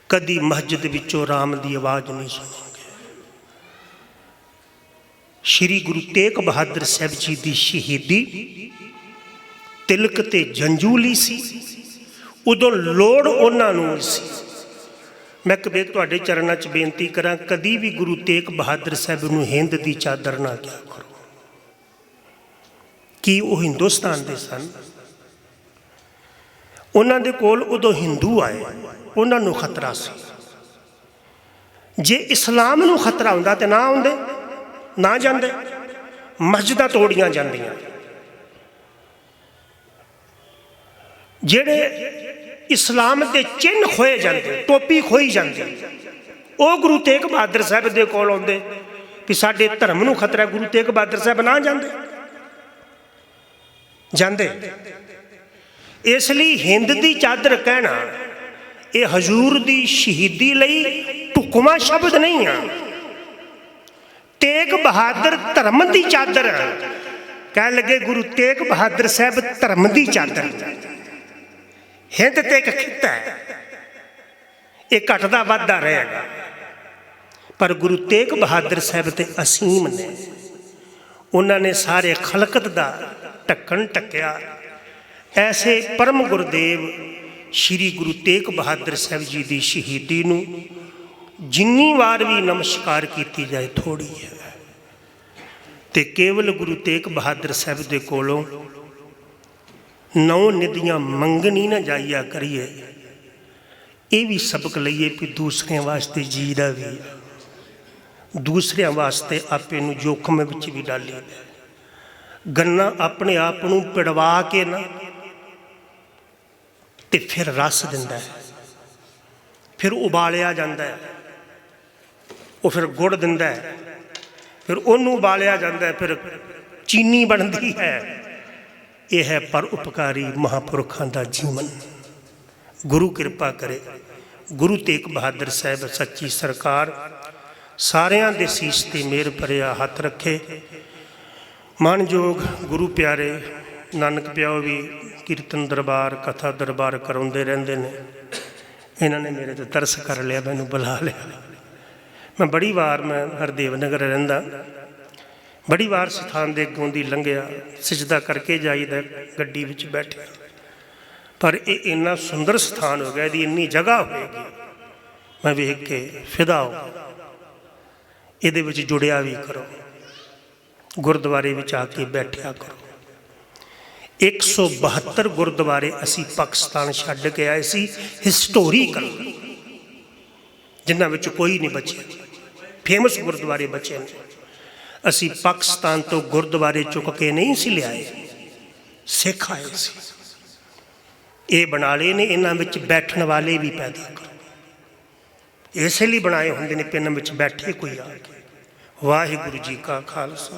ਕਦੀ ਮਸਜਿਦ ਵਿੱਚੋਂ ਰਾਮ ਦੀ ਆਵਾਜ਼ ਨਹੀਂ ਸੁਣੋਗੇ। ਸ਼੍ਰੀ ਗੁਰੂ ਤੇਗ ਬਹਾਦਰ ਸਾਹਿਬ ਜੀ ਦੀ ਸ਼ਹੀਦੀ ਤਿਲਕ ਤੇ ਜੰਜੂਲੀ ਸੀ। ਉਦੋਂ ਲੋੜ ਉਹਨਾਂ ਨੂੰ ਸੀ। ਮੈਂ ਕਬੀਰ ਤੁਹਾਡੇ ਚਰਨਾਂ 'ਚ ਬੇਨਤੀ ਕਰਾਂ, ਕਦੀ ਵੀ ਗੁਰੂ ਤੇਗ ਬਹਾਦਰ ਸਾਹਿਬ ਨੂੰ ਹਿੰਦ ਦੀ ਚਾਦਰ ਨਾ ਕਿਹਾ ਕਰੋ। ਕਿ ਉਹ ਹਿੰਦੁਸਤਾਨ ਦੇ ਸਨ। ਉਹਨਾਂ ਦੇ ਕੋਲ ਉਦੋਂ ਹਿੰਦੂ ਆਏ, ਉਹਨਾਂ ਨੂੰ ਖਤਰਾ ਸੀ। ਜੇ ਇਸਲਾਮ ਨੂੰ ਖਤਰਾ ਹੁੰਦਾ ਤੇ ਨਾ ਆਉਂਦੇ, ਨਾ ਜਾਂਦੇ। ਮਸਜਿਦਾਂ ਤੋੜੀਆਂ ਜਾਂਦੀਆਂ, ਜਿਹੜੇ ਇਸਲਾਮ ਦੇ ਚਿੰਨ੍ਹ ਖੋਏ ਜਾਂਦੇ, ਟੋਪੀ ਖੋਈ ਜਾਂਦੀ, ਉਹ ਗੁਰੂ ਤੇਗ ਬਹਾਦਰ ਸਾਹਿਬ ਦੇ ਕੋਲ ਆਉਂਦੇ ਕਿ ਸਾਡੇ ਧਰਮ ਨੂੰ ਖਤਰਾ। ਗੁਰੂ ਤੇਗ ਬਹਾਦਰ ਸਾਹਿਬ ਨਾ ਜਾਂਦੇ, ਜਾਂਦੇ। ਇਸ ਲਈ ਹਿੰਦ ਦੀ ਚਾਦਰ ਕਹਿਣਾ ਇਹ ਹਜ਼ੂਰ ਦੀ ਸ਼ਹੀਦੀ ਲਈ ਢੁਕਵਾਂ ਸ਼ਬਦ ਨਹੀਂ ਆ। ਤੇਗ ਬਹਾਦਰ ਧਰਮ ਦੀ ਚਾਦਰ, ਕਹਿਣ ਲੱਗੇ ਗੁਰੂ ਤੇਗ ਬਹਾਦਰ ਸਾਹਿਬ ਧਰਮ ਦੀ ਚਾਦਰ। ਹਿੰਦ ਤੇ ਇੱਕ ਖਿੱਤਾ ਹੈ, ਇਹ ਘਟਦਾ ਵੱਧਦਾ ਰਹੇਗਾ, ਪਰ ਗੁਰੂ ਤੇਗ ਬਹਾਦਰ ਸਾਹਿਬ ਤੇ ਅਸੀਮ ਨੇ। ਉਹਨਾਂ ਨੇ ਸਾਰੇ ਖਲਕਤ ਦਾ ਢੱਕਣ ਢੱਕਿਆ। ਐਸੇ ਪਰਮ ਗੁਰਦੇਵ ਸ਼੍ਰੀ ਗੁਰੂ ਤੇਗ ਬਹਾਦਰ ਸਾਹਿਬ ਜੀ ਦੀ ਸ਼ਹੀਦੀ ਨੂੰ ਜਿੰਨੀ ਵਾਰ ਵੀ ਨਮਸਕਾਰ ਕੀਤੀ ਜਾਏ ਥੋੜ੍ਹੀ ਹੈ। ਤੇ ਕੇਵਲ ਗੁਰੂ ਤੇਗ ਬਹਾਦਰ ਸਾਹਿਬ ਦੇ ਕੋਲੋਂ ਨੌ ਨਿਧੀਆਂ ਮੰਗਣੀ ਨਾ ਜਾਈਆ ਕਰੀਏ। ਇਹ ਵੀ ਸਬਕ ਲਈਏ ਕਿ ਦੂਸਰਿਆਂ ਵਾਸਤੇ ਜੀਦਾ ਵੀ, ਦੂਸਰਿਆਂ ਵਾਸਤੇ ਆਪੇ ਨੂੰ ਜੋਖਮ ਵਿੱਚ ਵੀ ਡਾਲੀਏ। ਗੰਨਾ ਆਪਣੇ ਆਪ ਨੂੰ ਪਿੜਵਾ ਕੇ ਨਾ ਤੇ ਫਿਰ ਰਸ ਦਿੰਦਾ ਹੈ, ਫਿਰ ਉਬਾਲਿਆ ਜਾਂਦਾ ਹੈ, ਉਹ ਫਿਰ ਗੁੜ ਦਿੰਦਾ ਹੈ, ਫਿਰ ਉਹਨੂੰ ਉਬਾਲਿਆ ਜਾਂਦਾ ਹੈ, ਫਿਰ ਚੀਨੀ ਬਣਦੀ ਹੈ। ਇਹ ਹੈ ਪਰ ਉਪਕਾਰੀ ਮਹਾਂਪੁਰਖਾਂ ਦਾ ਜੀਵਨ। ਗੁਰੂ ਕਿਰਪਾ ਕਰੇ, ਗੁਰੂ ਤੇਗ ਬਹਾਦਰ ਸਾਹਿਬ ਸੱਚੀ ਸਰਕਾਰ ਸਾਰਿਆਂ ਦੇ ਸੀਸ ਤੇ ਮਿਹਰ ਭਰਿਆ ਹੱਥ ਰੱਖੇ। ਮਾਨਯੋਗ ਗੁਰੂ ਪਿਆਰੇ ਨਾਨਕ ਪਿਆਓ ਵੀ ਕੀਰਤਨ ਦਰਬਾਰ, ਕਥਾ ਦਰਬਾਰ ਕਰਾਉਂਦੇ ਰਹਿੰਦੇ ਨੇ। ਇਹਨਾਂ ਨੇ ਮੇਰੇ 'ਤੇ ਤਰਸ ਕਰ ਲਿਆ, ਮੈਨੂੰ ਬੁਲਾ ਲਿਆ। ਮੈਂ ਬੜੀ ਵਾਰ, ਮੈਂ ਹਰਦੇਵ ਨਗਰ ਰਹਿੰਦਾ, ਬੜੀ ਵਾਰ ਸਥਾਨ ਦੇ ਅੱਗੋਂ ਦੀ ਲੰਘਿਆ, ਸਿਜਦਾ ਕਰਕੇ ਜਾਈਦਾ ਗੱਡੀ ਵਿੱਚ ਬੈਠਿਆ। ਪਰ ਇਹ ਇੰਨਾ ਸੁੰਦਰ ਸਥਾਨ ਹੋ ਗਿਆ, ਇਹਦੀ ਇੰਨੀ ਜਗ੍ਹਾ ਹੋਏਗੀ, ਮੈਂ ਵੇਖ ਕੇ ਫਿਦਾ ਹੋ ਗਿਆ। ਇਹਦੇ ਵਿੱਚ ਜੁੜਿਆ ਵੀ ਕਰੋ, ਗੁਰਦੁਆਰੇ ਵਿੱਚ ਆ ਕੇ ਬੈਠਿਆ ਕਰੋ। 172 ਗੁਰਦੁਆਰੇ ਅਸੀਂ ਪਾਕਿਸਤਾਨ ਛੱਡ ਕੇ ਆਏ ਸੀ, ਹਿਸਟੋਰੀਕਲ, ਜਿਨ੍ਹਾਂ ਵਿੱਚ ਕੋਈ ਨਹੀਂ ਬਚਿਆ। ਫੇਮਸ ਗੁਰਦੁਆਰੇ ਬਚੇ ਨੇ। ਅਸੀਂ ਪਾਕਿਸਤਾਨ ਤੋਂ ਗੁਰਦੁਆਰੇ ਚੁੱਕ ਕੇ ਨਹੀਂ ਸੀ ਲਿਆਏ, ਸਿੱਖ ਆਏ ਸੀ। ਇਹ ਬਣਾ ਲਏ ਨੇ, ਇਹਨਾਂ ਵਿੱਚ ਬੈਠਣ ਵਾਲੇ ਵੀ ਪੈਦਾ ਕਰੋ। ਇਸੇ ਲਈ ਬਣਾਏ ਹੁੰਦੇ ਨੇ, ਪਿੰਡ ਵਿੱਚ ਬੈਠੇ ਕੋਈ ਆ ਕੇ। ਵਾਹਿਗੁਰੂ ਜੀ ਕਾ ਖਾਲਸਾ,